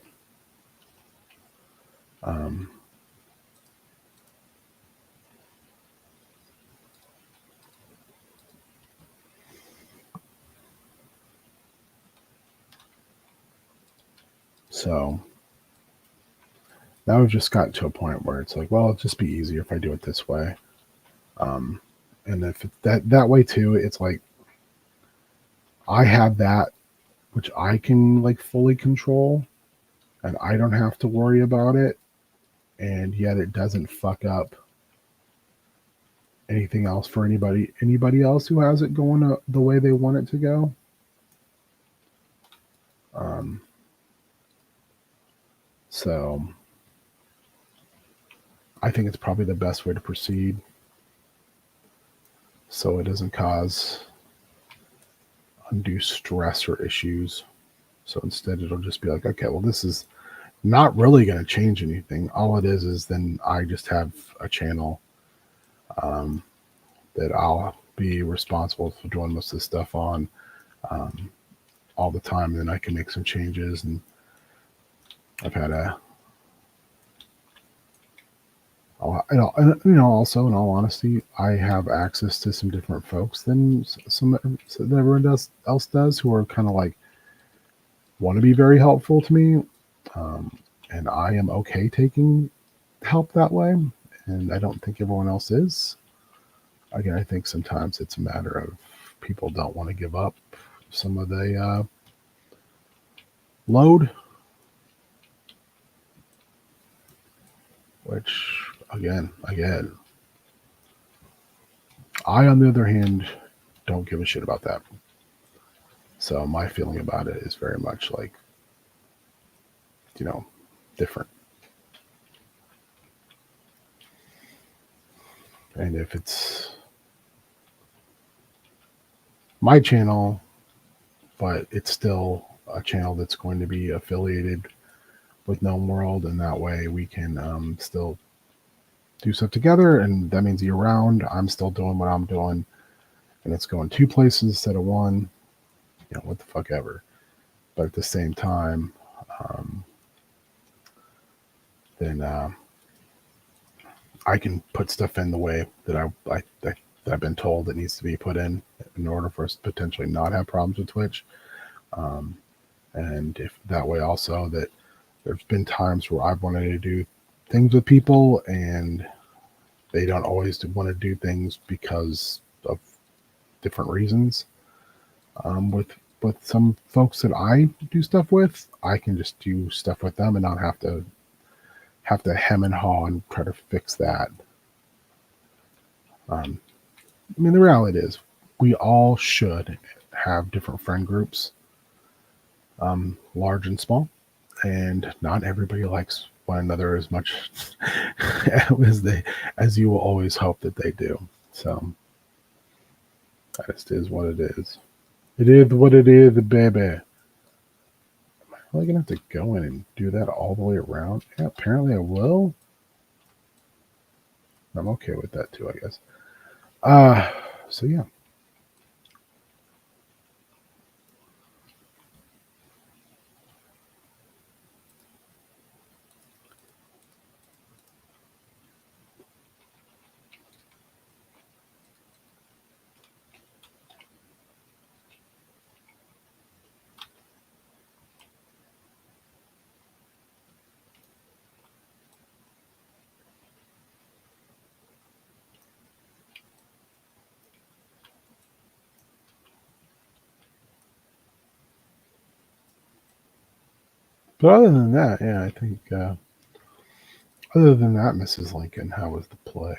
So now we've just gotten to a point where it's like, well, it'll just be easier if I do it this way. And if that way too, it's like I have that which I can like fully control, and I don't have to worry about it, and yet it doesn't fuck up anything else for anybody else who has it going the way they want it to go. So I think it's probably the best way to proceed, so it doesn't cause undue stress or issues. So instead, it'll just be like, okay, well, this is not really going to change anything. All it is then I just have a channel that I'll be responsible for doing most of the stuff on all the time. And then I can make some changes. And I've had also in all honesty, I have access to some different folks than everyone else does, who are kind of like, want to be very helpful to me. And I am okay taking help that way. And I don't think everyone else is. Again, I think sometimes it's a matter of people don't want to give up some of the load, which again, I, on the other hand, don't give a shit about that. So my feeling about it is very much like, different. And if it's my channel, but it's still a channel that's going to be affiliated with Gnome World, and that way we can still do stuff together, and that means year round I'm still doing what I'm doing, and it's going 2 places instead of 1. What the fuck ever. But at the same time, then I can put stuff in the way that that I've been told that needs to be put in order for us to potentially not have problems with Twitch. And if that way also that there's been times where I've wanted to do things with people and they don't always want to do things because of different reasons. With some folks that I do stuff with, I can just do stuff with them and not have to hem and haw and try to fix that. I mean, the reality is we all should have different friend groups, large and small, and not everybody likes one another as much as you will always hope that they do. So that just is what it is. It is what it is, baby. Am I really gonna have to go in and do that all the way around? Yeah, apparently I will. I'm okay with that too, I guess. So yeah. But other than that, yeah, I think other than that, Mrs. Lincoln, how was the play?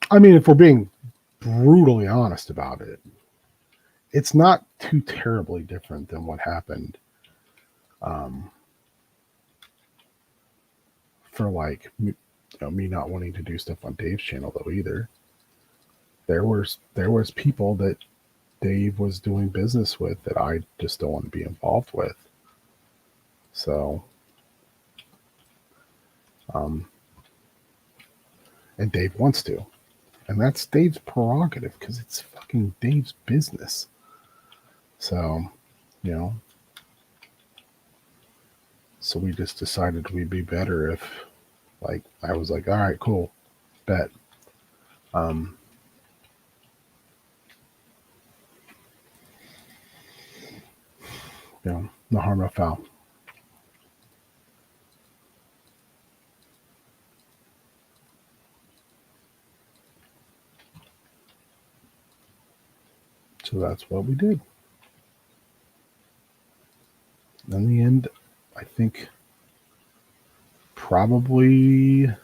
I mean, if we're being brutally honest about it, it's not too terribly different than what happened for like me not wanting to do stuff on Dave's channel though either. There was people that Dave was doing business with that I just don't want to be involved with. So, and Dave wants to, and that's Dave's prerogative because it's fucking Dave's business. So, you know, so we just decided we'd be better if, like, I was like, all right, cool, bet. No harm, no foul. So that's what we did. In the end, I think probably, I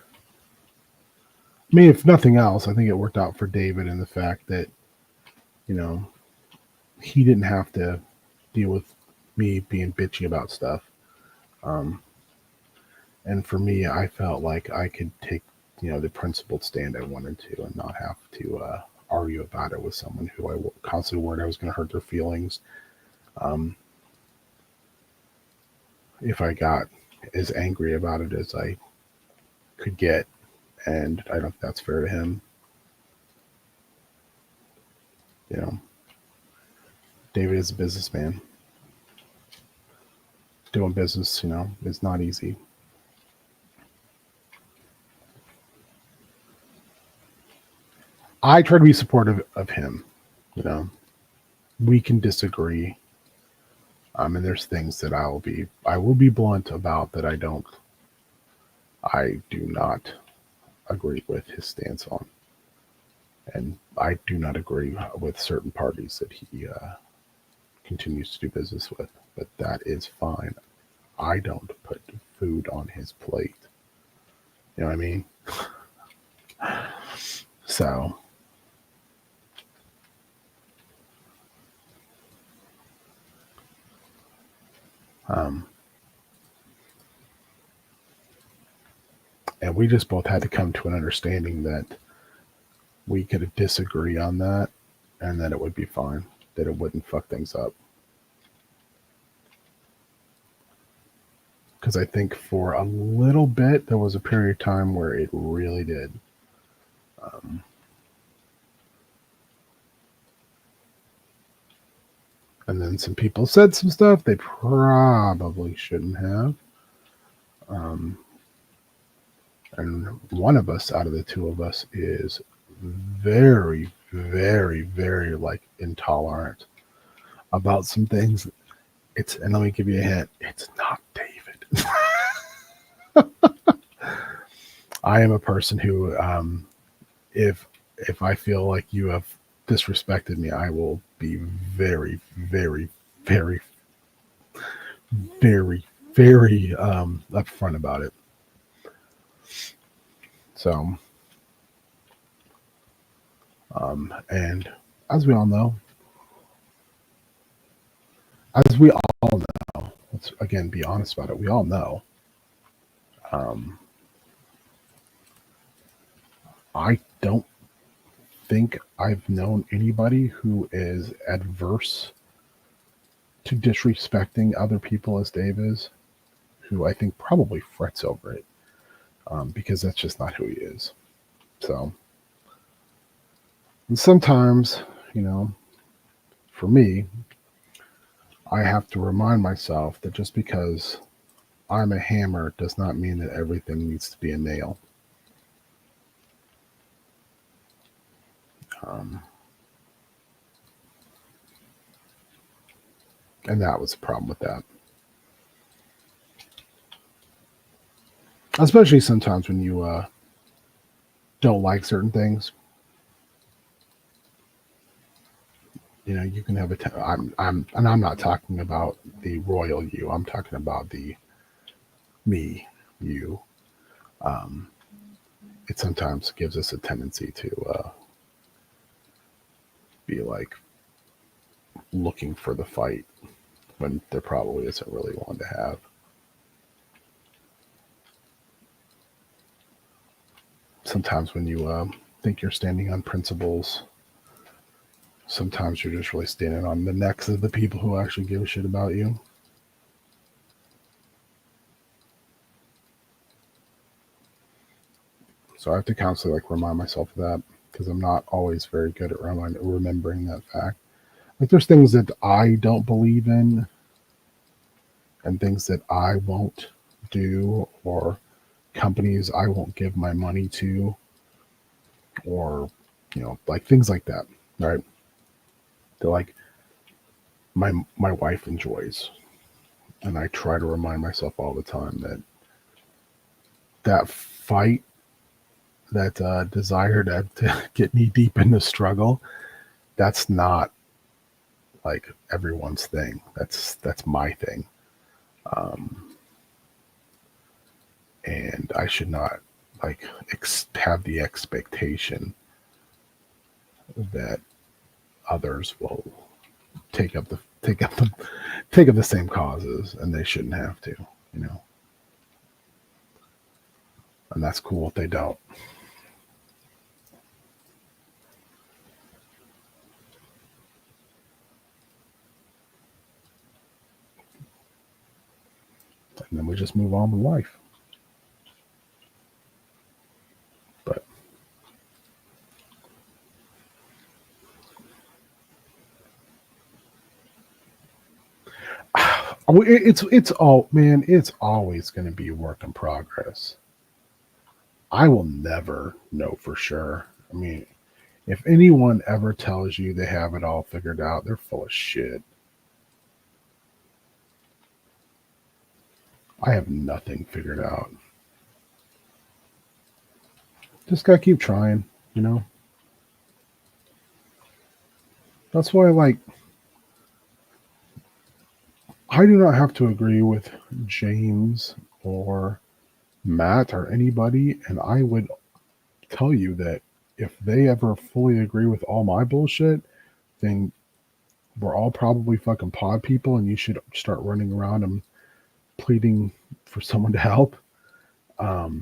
mean, if nothing else, I think it worked out for David in the fact that, he didn't have to deal with me being bitchy about stuff. And for me, I felt like I could take, the principled stand I wanted to and not have to argue about it with someone who I constantly worried I was going to hurt their feelings. If I got as angry about it as I could get, and I don't think that's fair to him. David is a businessman. Doing business, is not easy. I try to be supportive of him. We can disagree. And there's things that I will be blunt about that I do not agree with his stance on. And I do not agree with certain parties that he continues to do business with, but that is fine. I don't put food on his plate. You know what I mean? So, And we just both had to come to an understanding that we could disagree on that and that it would be fine, that it wouldn't fuck things up. Because I think for a little bit, there was a period of time where it really did. And then some people said some stuff they probably shouldn't have. And one of us out of the two of us is very, very, very like intolerant about some things. And let me give you a hint, it's not David. I am a person who, if I feel like you have disrespected me, I will be very, very, very, very, very upfront about it. So, and as we all know, let's again be honest about it. We all know. I don't think I've known anybody who is adverse to disrespecting other people as Dave is, who I think probably frets over it, because that's just not who he is. So, and sometimes, for me, I have to remind myself that just because I'm a hammer does not mean that everything needs to be a nail. And that was the problem with that. Especially sometimes when you don't like certain things. You can have I'm not talking about the royal you. I'm talking about the me, you. It sometimes gives us a tendency to be like looking for the fight when there probably isn't really one to have. Sometimes when you think you're standing on principles, sometimes you're just really standing on the necks of the people who actually give a shit about you. So I have to constantly remind myself of that, because I'm not always very good at remembering that fact. There's things that I don't believe in and things that I won't do, or companies I won't give my money to, or things like that, right? They're my wife enjoys, and I try to remind myself all the time that fight, that desire to get knee deep in the struggle, that's not everyone's thing. That's my thing. And I should not have the expectation that others will take up the same causes, and they shouldn't have to, and that's cool if they don't. And then we just move on with life. But it's always going to be a work in progress. I will never know for sure. I mean, if anyone ever tells you they have it all figured out, they're full of shit. I have nothing figured out. Just gotta keep trying, That's why, I do not have to agree with James or Matt or anybody, and I would tell you that if they ever fully agree with all my bullshit, then we're all probably fucking pod people, and you should start running around and pleading for someone to help. We're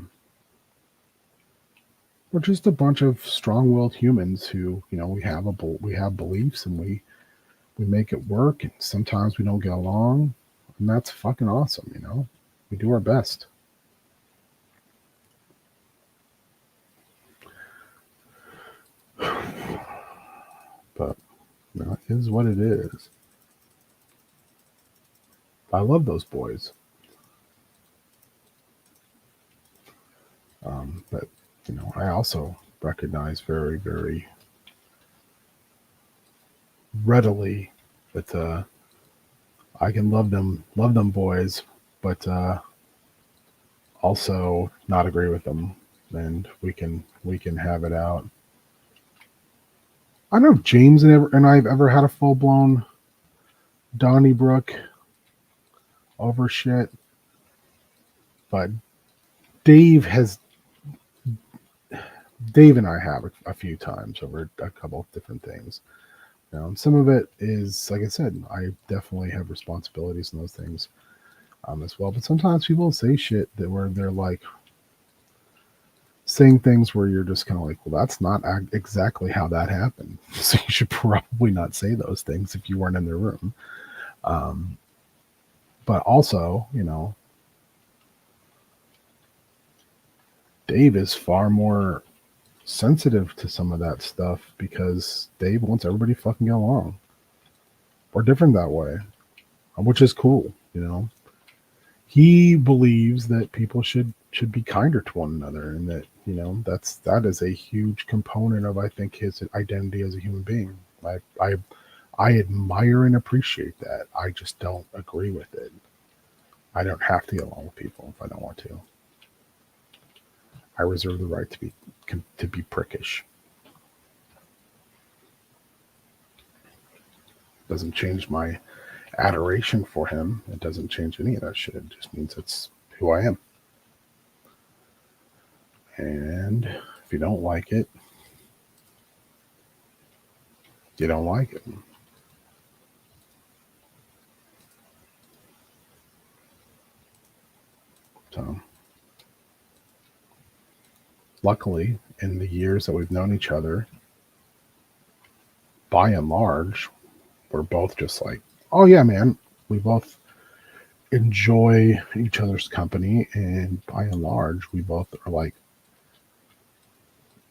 just a bunch of strong-willed humans who, we have beliefs and we make it work. And sometimes we don't get along, and that's fucking awesome. We do our best. But it is what it is. I love those boys. But I also recognize very, very readily that I can love them boys, but also not agree with them, and we can have it out. I don't know if James and I've ever had a full blown Donnybrook over shit, but Dave and I have a few times over a couple of different things. And some of it is, like I said, I definitely have responsibilities in those things as well. But sometimes people say shit where they're like saying things where you're just kind of like, well, that's not exactly how that happened. So you should probably not say those things if you weren't in the room. But also, Dave is far more sensitive to some of that stuff because Dave wants everybody to fucking get along. We're different that way, which is cool. He believes that people should be kinder to one another, and that that is a huge component of, I think, his identity as a human being. I admire and appreciate that. I just don't agree with it. I don't have to get along with people if I don't want to. I reserve the right to be prickish. Doesn't change my adoration for him. It doesn't change any of that shit. It just means it's who I am. And if you don't like it, you don't like it. So, luckily, in the years that we've known each other, by and large, we're both just like, oh yeah, man. We both enjoy each other's company, and by and large, we both are like,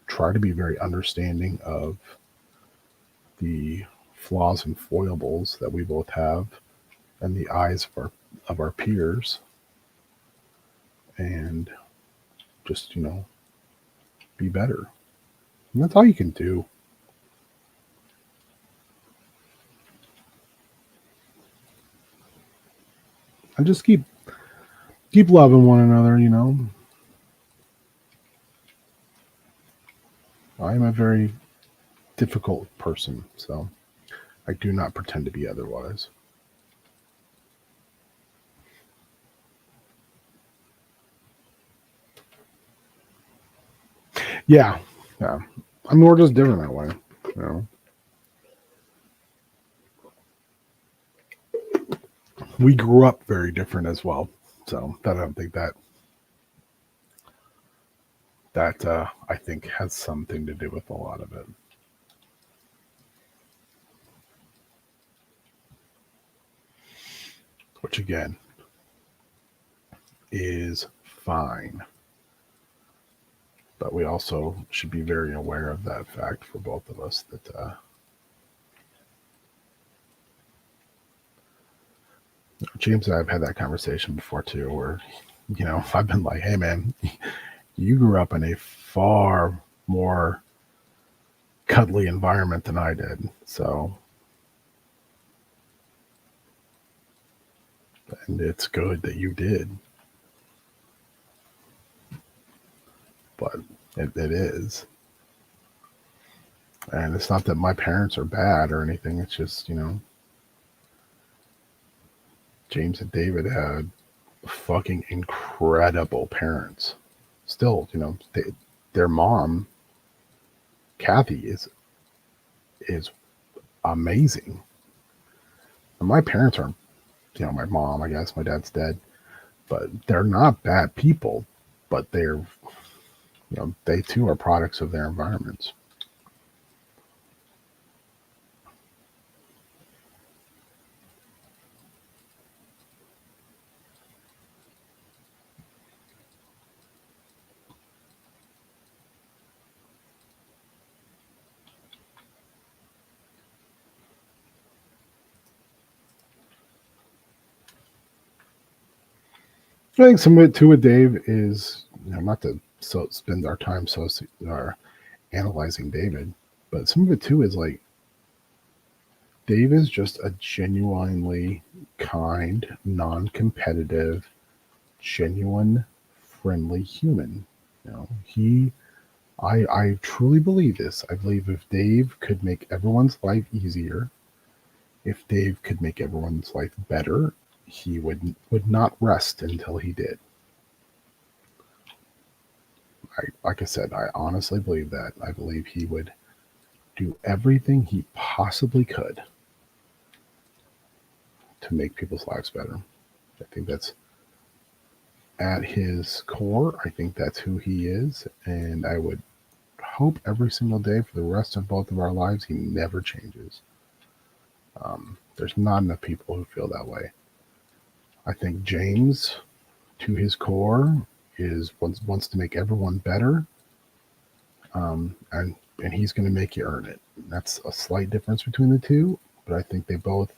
try to be very understanding of the flaws and foibles that we both have in the eyes of our peers, and just be better. And that's all you can do. And just keep loving one another. I'm a very difficult person, so I do not pretend to be otherwise. Yeah. I mean, we're just different that way. We grew up very different as well, so I don't think that I think has something to do with a lot of it. Which again is fine. But we also should be very aware of that fact for both of us that James and I have had that conversation before too, where I've been like, hey man, you grew up in a far more cuddly environment than I did. So, and it's good that you did. But it is. And it's not that my parents are bad or anything. It's just, James and David had fucking incredible parents. Still, their mom, Kathy, is amazing. And my parents aren't, my mom, I guess, my dad's dead. but they're not bad people, but they're, they too are products of their environments. I think some of it too with Dave is, not to spend our time analyzing David, but some of it too is like Dave is just a genuinely kind, non-competitive, genuine, friendly human. I truly believe this. I believe if Dave could make everyone's life easier, if Dave could make everyone's life better, he would not rest until he did. Like I said, I honestly believe that. I believe he would do everything he possibly could to make people's lives better. I think that's at his core. I think that's who he is, and I would hope every single day for the rest of both of our lives he never changes. There's not enough people who feel that way. I think James, to his core, wants to make everyone better, and he's going to make you earn it. That's a slight difference between the two, but I think they both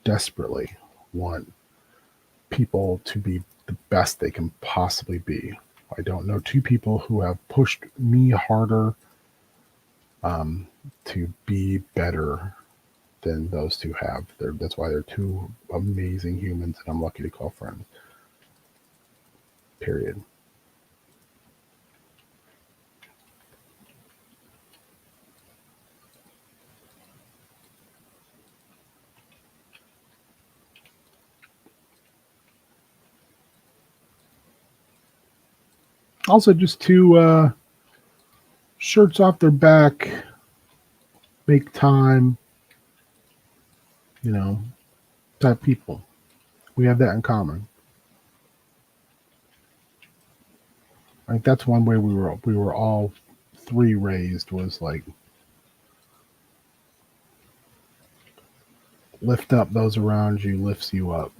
desperately want people to be the best they can possibly be. I don't know two people who have pushed me harder to be better than those two have. That's why they're two amazing humans that I'm lucky to call friends. Period. Also, just two shirts off their back, make time, type people. We have that in common. I think that's one way we were all three raised, was like lift up those around you, lifts you up.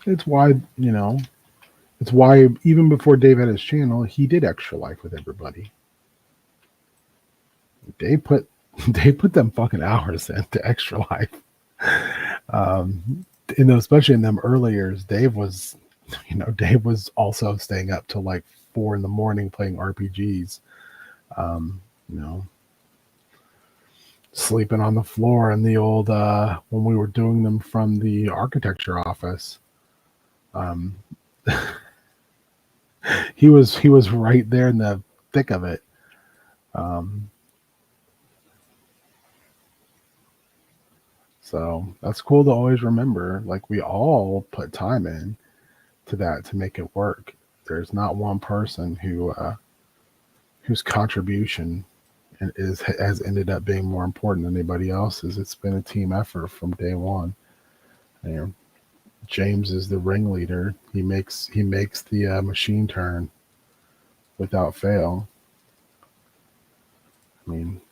It's why, it's why even before Dave had his channel, he did Extra Life with everybody. They put them fucking hours into Extra Life. Especially in them early years, Dave was also staying up till like 4 a.m. playing RPGs. Sleeping on the floor in the old when we were doing them from the architecture office. He was right there in the thick of it. So that's cool to always remember. Like, we all put time in to that to make it work. There's not one person whose contribution has ended up being more important than anybody else's. It's been a team effort from day one. James is the ringleader. He makes the machine turn without fail.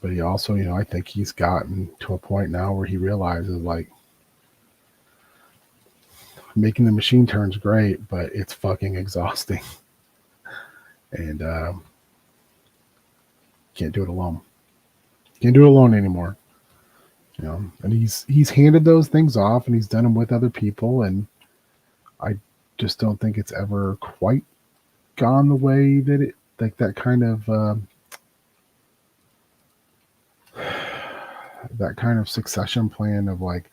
But he also, I think he's gotten to a point now where he realizes, like, making the machine turns great, but it's fucking exhausting. And can't do it alone. Can't do it alone anymore. And he's handed those things off, and he's done them with other people, and I just don't think it's ever quite gone the way that it, like, that kind of succession plan of, like,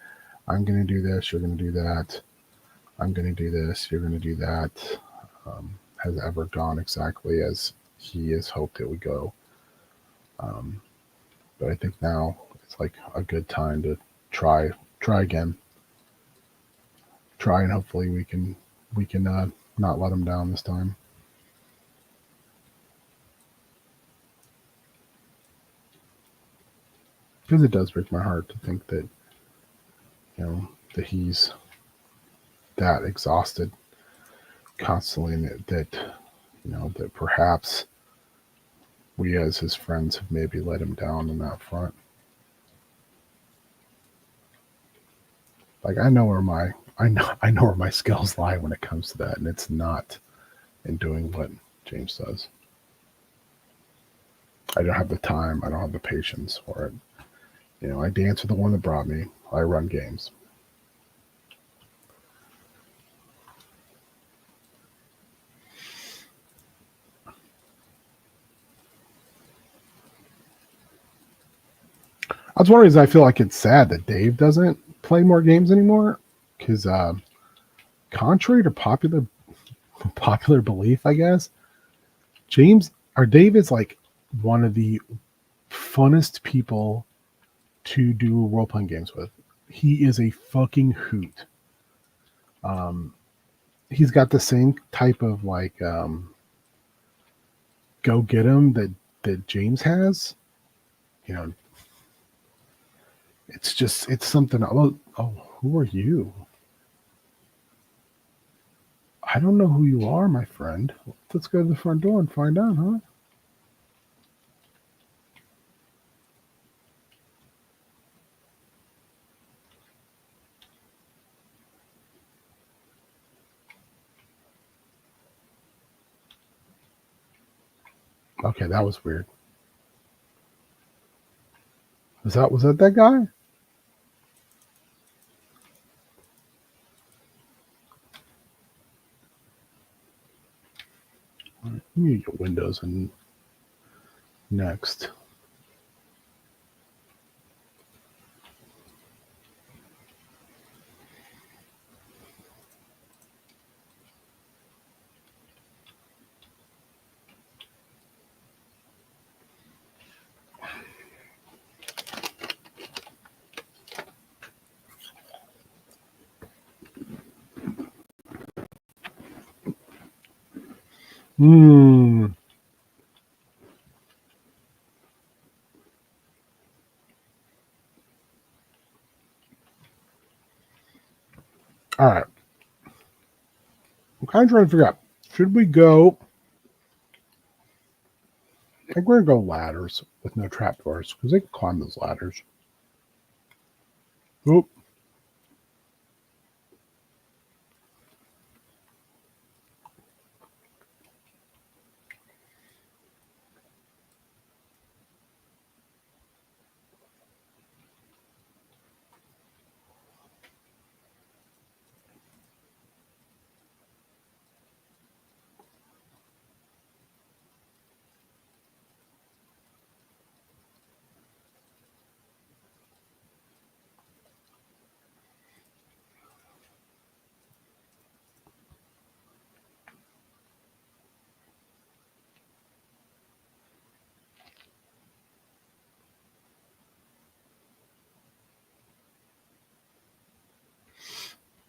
I'm going to do this, you're going to do that, I'm going to do this, you're going to do that, has ever gone exactly as he has hoped it would go. But I think now it's like a good time to try again. Try, and hopefully we can not let him down this time. Because it does break my heart to think that that that exhausted constantly, and that perhaps we as his friends have maybe let him down in that front. Like I know where my skills lie when it comes to that, and it's not in doing what James does. I don't have the time. I don't have the patience for it. I dance with the one that brought me. I run games. That's one reason I feel like it's sad that Dave doesn't play more games anymore. Because contrary to popular belief, I guess, Dave is like one of the funnest people to do role-playing games with. He is a fucking hoot. He's got the same type of like go get him that James has. It's something. Oh, who are you? I don't know who you are, my friend. Let's go to the front door and find out, huh? Okay, that was weird. Was that guy? You need your windows and next. Hmm. All right. I'm kind of trying to figure out. Should we go? I think we're gonna go ladders with no trapdoors because they can climb those ladders. Oop.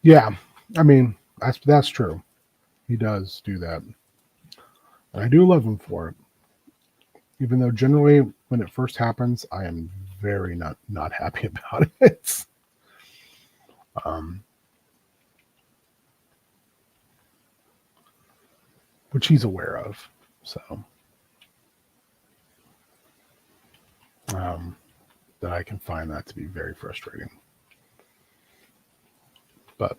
Yeah, I mean that's true. He does do that, and I do love him for it. Even though generally when it first happens, I am very not happy about it. Um, which he's aware of. So that I can find that to be very frustrating. But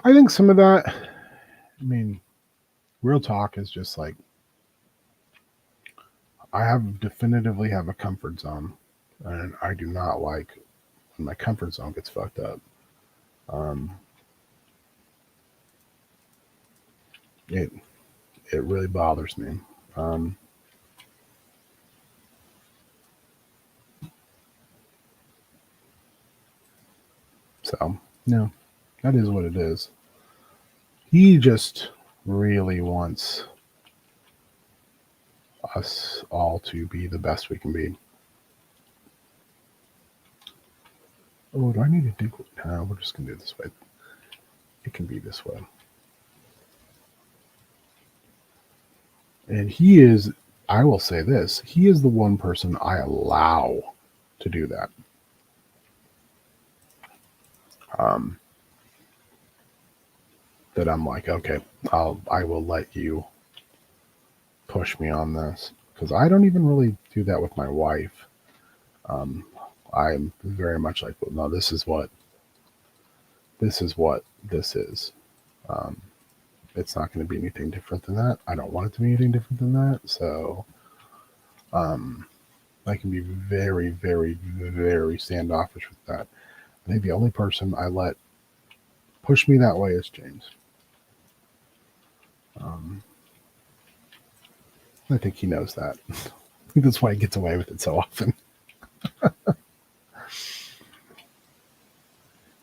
I think some of that, I mean, real talk is just like I definitively have a comfort zone, and I do not like when my comfort zone gets fucked up. Um, it it really bothers me. Um, so no, that is what it is. He just really wants us all to be the best we can be. Oh, do I need to dig? No, we're just going to do it this way. It can be this way. And he is, I will say this, he is the one person I allow to do that. That I'm like, okay, I will let you push me on this, because I don't even really do that with my wife. I'm very much like, well, no, this is what this is. Um, it's not going to be anything different than that. I don't want it to be anything different than that. So I can be very, very, very standoffish with that. I think the only person I let push me that way is James. I think he knows that. I think that's why he gets away with it so often.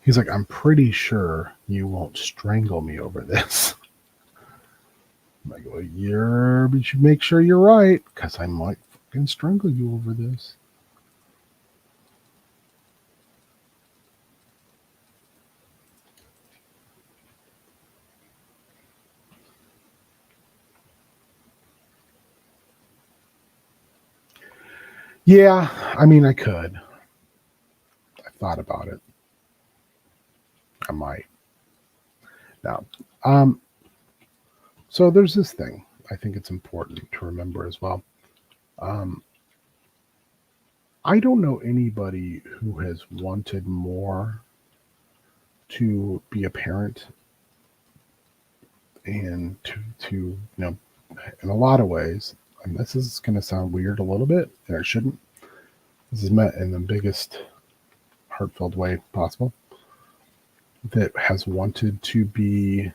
He's like, I'm pretty sure you won't strangle me over this. I'm like, well, you should make sure you're right, because I might fucking strangle you over this. Yeah, I mean, I could. I thought about it. I might. Now, so there's this thing. I think it's important to remember as well. I don't know anybody who has wanted more to be a parent and to in a lot of ways, and this is going to sound weird a little bit, and it shouldn't. This is meant in the biggest heartfelt way possible. That has wanted to be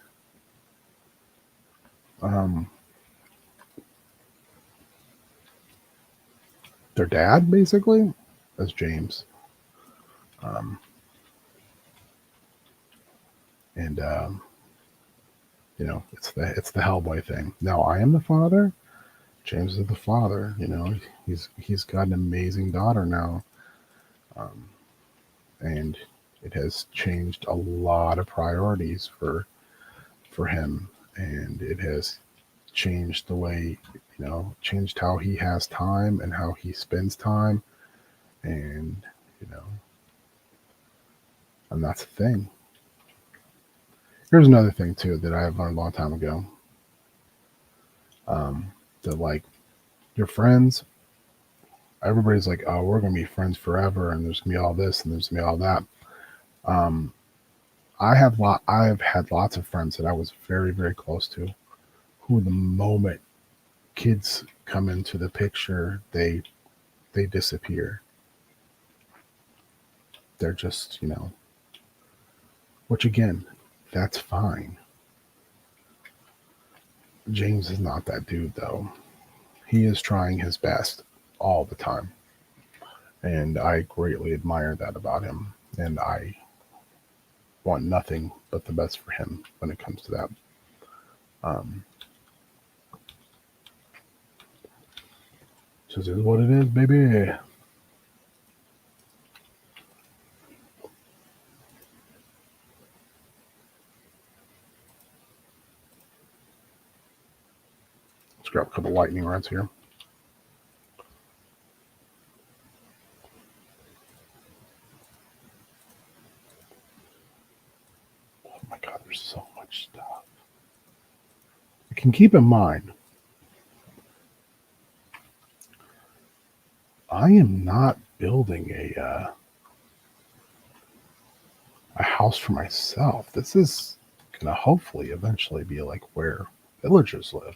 their dad, basically, as James. And it's the Hellboy thing. Now I am the father. James is the father. He's got an amazing daughter now, and it has changed a lot of priorities for him, and it has changed the way changed how he has time and how he spends time, and you know, and that's the thing. Here's another thing too that I have learned a long time ago. That like your friends, everybody's like, oh, we're gonna be friends forever, and there's gonna be all this and there's gonna be all that. Um, I have had lots of friends that I was very, very close to, who the moment kids come into the picture, they disappear. They're just, which again, that's fine. James is not that dude though. He is trying his best all the time. And I greatly admire that about him. And I want nothing but the best for him when it comes to that. Just is what it is, baby. Let's grab a couple lightning rods here. Oh my god, there's so much stuff. You can keep in mind, I am not building a house for myself. This is gonna hopefully eventually be like where villagers live.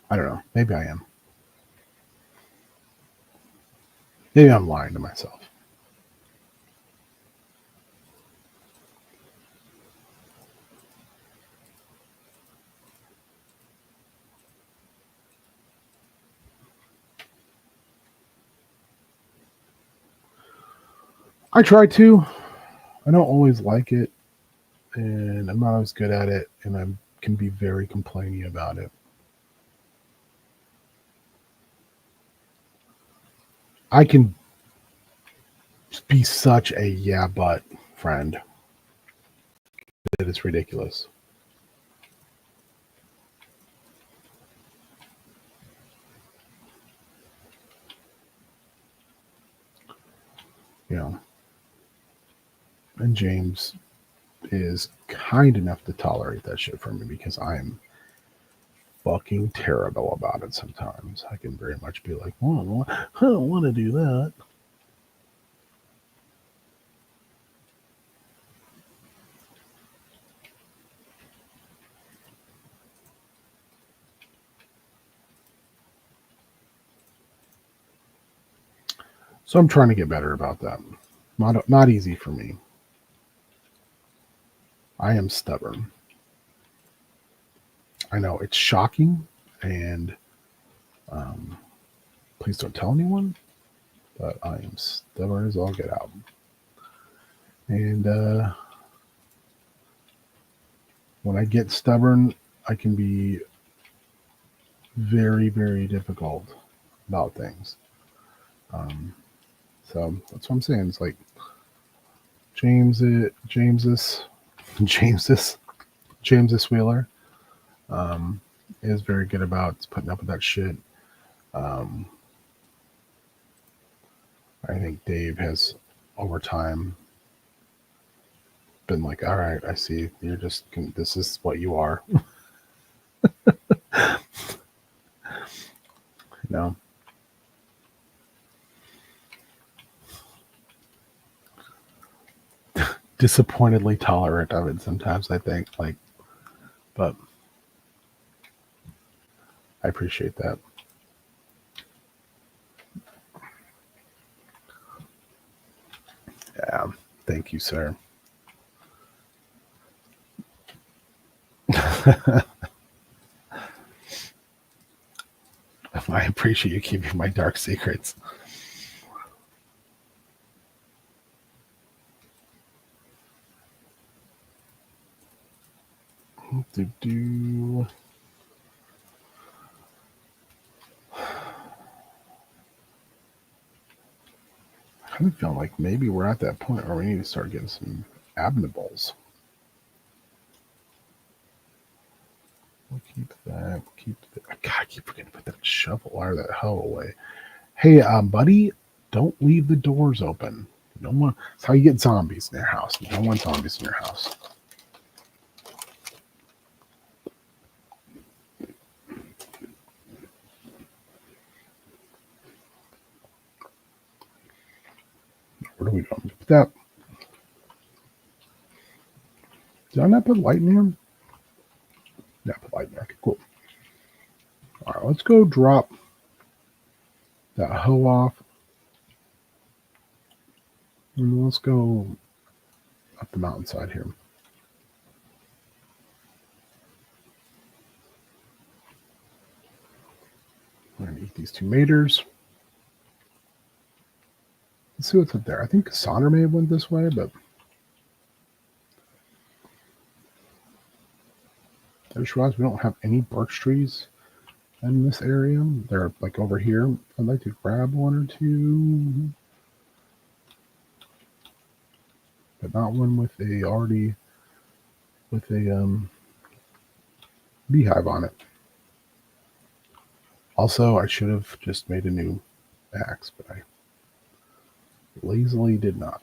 I don't know. Maybe I am. Maybe I'm lying to myself. I try to. I don't always like it, and I'm not always good at it, and I can be very complaining about it. I can be such a yeah but friend that it's ridiculous. You know, and James is kind enough to tolerate that shit from me because I'm fucking terrible about it sometimes. I can very much be like, oh, I don't want to do that. So I'm trying to get better about that. Not easy for me. I am stubborn. I know it's shocking, and um, please don't tell anyone, but I am stubborn as all get out. And when I get stubborn, I can be very, very difficult about things. Um, so that's what I'm saying. It's like James's James's Wheeler is very good about putting up with that shit. Um, I think Dave has over time been like, all right, I see you're just this is what you are. You know, disappointedly tolerant of it sometimes. I think like, but I appreciate that. Yeah, thank you, sir. I appreciate you keeping my dark secrets. Do. I kind of feel like maybe we're at that point where we need to start getting some abnables. We'll keep that. God, I keep forgetting to put that shovel or that hoe away. Hey, buddy, don't leave the doors open. No one. That's how you get zombies in your house. You don't want zombies in your house. Where do we go? Put that. Did I not put light in here? Yeah, put light in there. Okay, cool. All right, let's go drop that hoe off. And let's go up the mountainside here. We're going to eat these tomatoes. Let's see what's up there. I think Cassandra may have went this way, but I just realized we don't have any birch trees in this area. They're like over here. I'd like to grab one or two, but not one with a beehive on it. Also, I should have just made a new axe, but I lazily did not.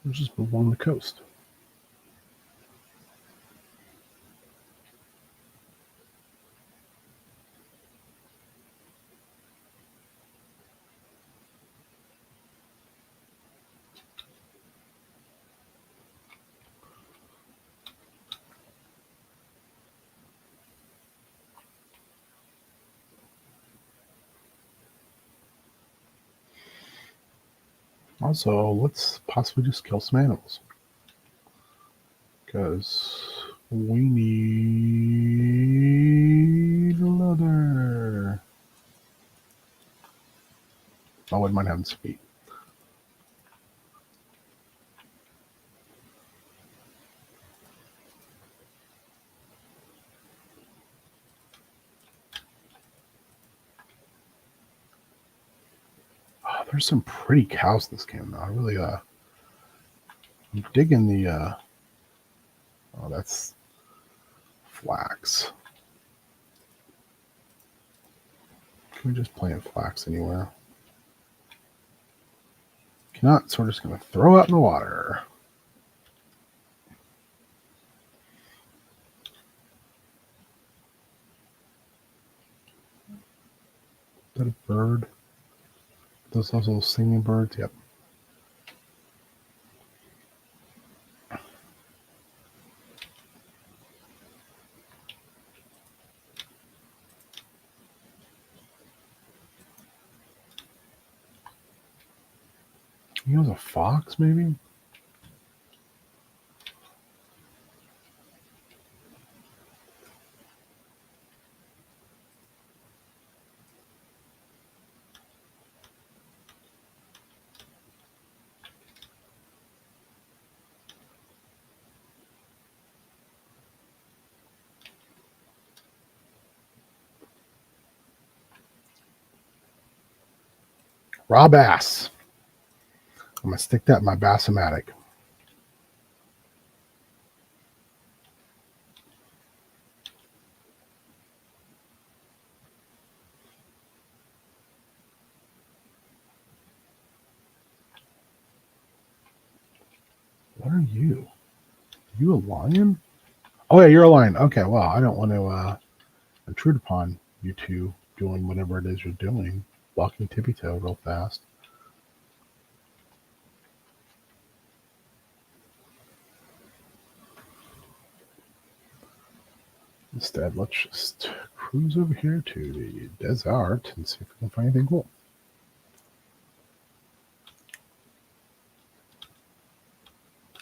Let's just move along the coast. Also, let's possibly just kill some animals. Because we need leather. I wouldn't mind having some meat. Oh, there's some pretty cows in this game, though. I really, I'm digging the, oh, that's flax. Can we just plant flax anywhere? Cannot, so we're just going to throw it in the water. Is that a bird? Those little singing birds? Yep. He was a fox, maybe? Raw bass. I'm going to stick that in my Bass-O-Matic. What are you? Are you a lion? Oh, yeah, you're a lion. Okay, well, I don't want to intrude upon you two doing whatever it is you're doing. Walking tippy-toe real fast. Instead, let's just cruise over here to the desert and see if we can find anything cool.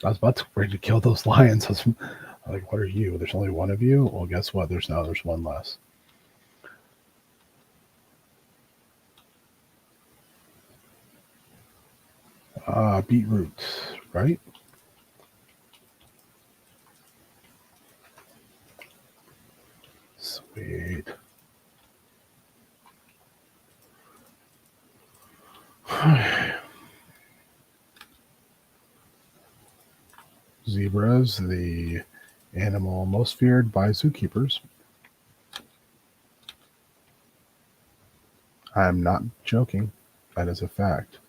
I was about to ready to kill those lions. I was like, what are you? There's only one of you? Well, guess what? There's one less. Beetroot, right? Sweet. Zebras, the animal most feared by zookeepers. I'm not joking. That is a fact.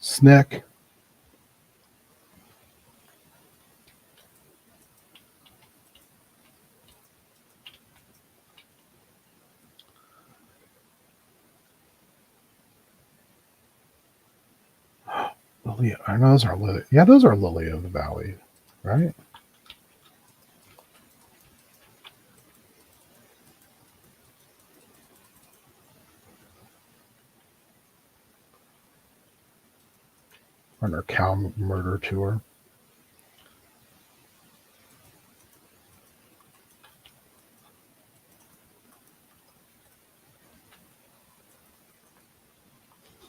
Snack. Lily, I know those are lily. Yeah, those are lily of the valley, right? On our cow murder tour.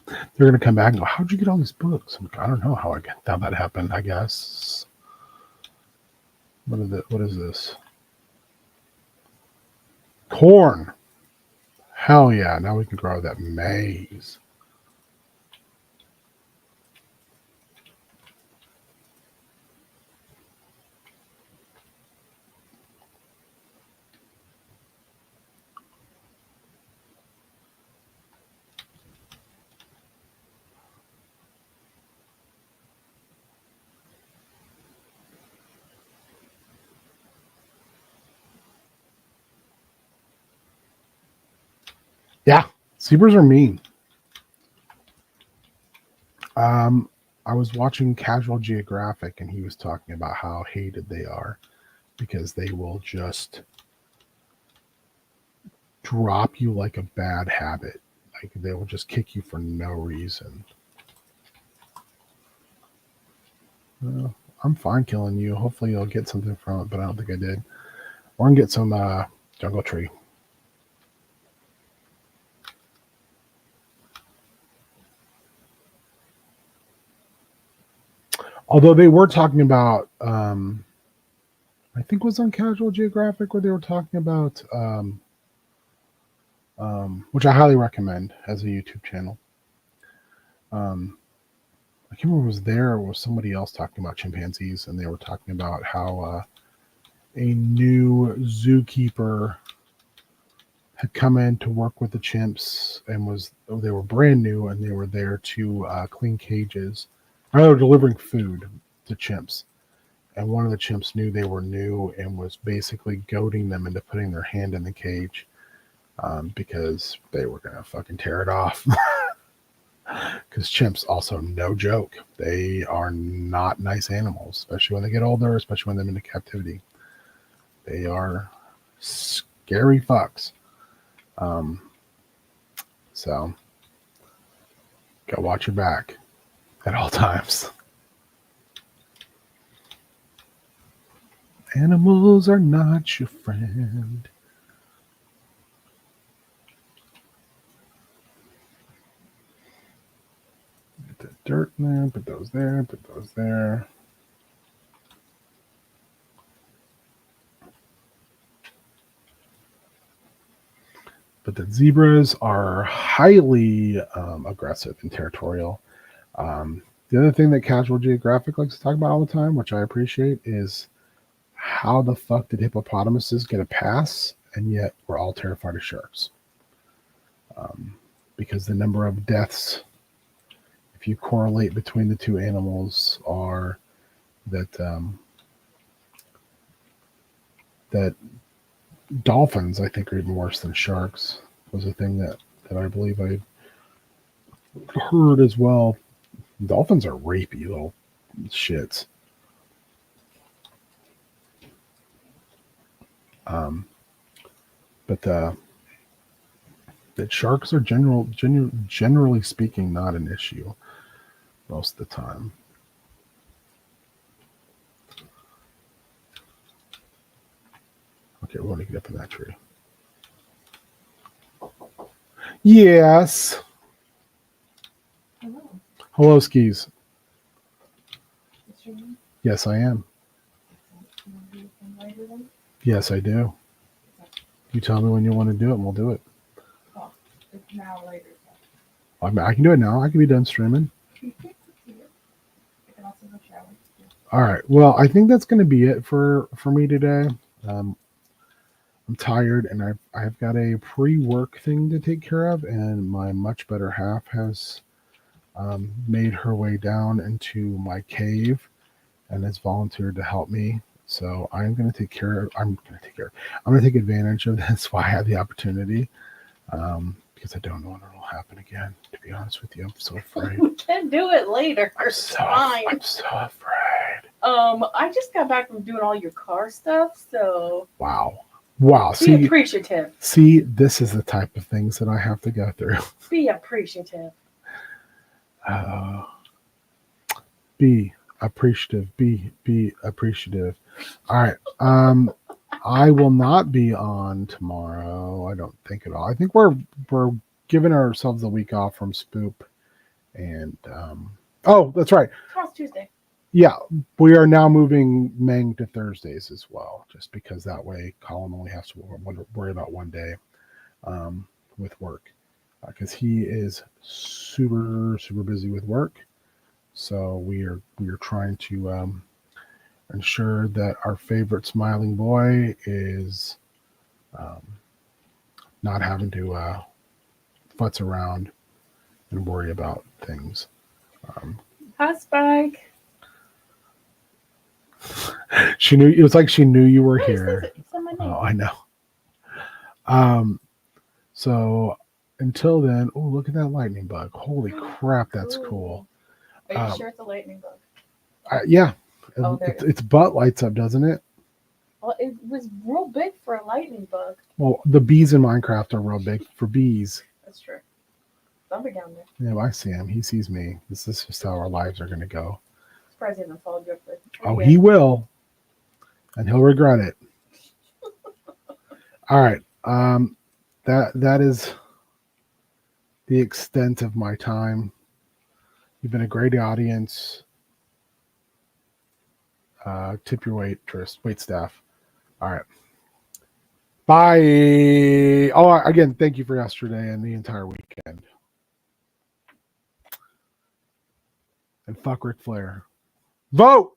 They're going to come back and go, how'd you get all these books? I'm like, I don't know how that happened, I guess. What is this? corn. Hell yeah. Now we can grow that maize. Yeah, zebras are mean. I was watching Casual Geographic and he was talking about how hated they are because they will just drop you like a bad habit. Like they will just kick you for no reason. Well, I'm fine killing you. Hopefully you'll get something from it, but I don't think I did. We're gonna get some jungle tree. Although they were talking about, I think it was on Casual Geographic where they were talking about, which I highly recommend as a YouTube channel. I can't remember if it was there or was somebody else talking about chimpanzees, and they were talking about how a new zookeeper had come in to work with the chimps and they were brand new and they were there to clean cages. They were delivering food to chimps, and one of the chimps knew they were new and was basically goading them into putting their hand in the cage because they were gonna fucking tear it off. Because chimps also no joke, they are not nice animals, especially when they get older, especially when they're into captivity. They are scary fucks. So go watch your back at all times. Animals are not your friend. Get that dirt in there, put those there, put those there. But the zebras are highly aggressive and territorial. The other thing that Casual Geographic likes to talk about all the time, which I appreciate, is how the fuck did hippopotamuses get a pass, and yet we're all terrified of sharks? Because the number of deaths, if you correlate between the two animals, are that that dolphins, I think, are even worse than sharks. Was a thing that I believe I heard as well. Dolphins are rapey little shits. But that sharks are generally speaking not an issue most of the time. Okay, we want to get up in that tree. Yes. Hello. Hello, Skis. Yes, I am. Yes, I do. You tell me when you want to do it, and we'll do it. Oh, it's now later. I can do it now. I can be done streaming. All right. Well, I think that's going to be it for me today. I'm tired, and I've got a pre-work thing to take care of, and my much better half has made her way down into my cave and has volunteered to help me. So I'm going to take advantage of this while I have the opportunity, because I don't know when it'll happen again. To be honest with you, I'm so afraid. We can do it later. It's fine. I'm so afraid. I just got back from doing all your car stuff, so Wow. Be appreciative. See, this is the type of things that I have to go through. Be appreciative. Be appreciative. Be appreciative. All right. I will not be on tomorrow. I don't think at all. I think we're giving ourselves a week off from Spoop, and oh, that's right. Tomorrow's Tuesday. Yeah, we are now moving Meng to Thursdays as well, just because that way Colin only has to worry about one day with work, because he is super busy with work. So we are trying to ensure that our favorite smiling boy is um, not having to futz around and worry about things. Um, Hi, Spike. she knew it was like she knew you were No, here. he said my name. Oh, I know. Um, so until then, oh, look at that lightning bug! Holy crap, that's cool. Are you sure it's a lightning bug? Yeah, Oh, there it is. its butt lights up, doesn't it? Well, it was real big for a lightning bug. Well, the bees in Minecraft are real big for bees. That's true. I'll be down there. Yeah, well, I see him. He sees me. This is just how our lives are going to go. Surprised he hasn't followed you up there. Oh, he will, and he'll regret it. All right. That is the extent of my time. You've been a great audience. Tip your wait staff. All right. Bye. Oh, again, thank you for yesterday and the entire weekend. And fuck Ric Flair. Vote!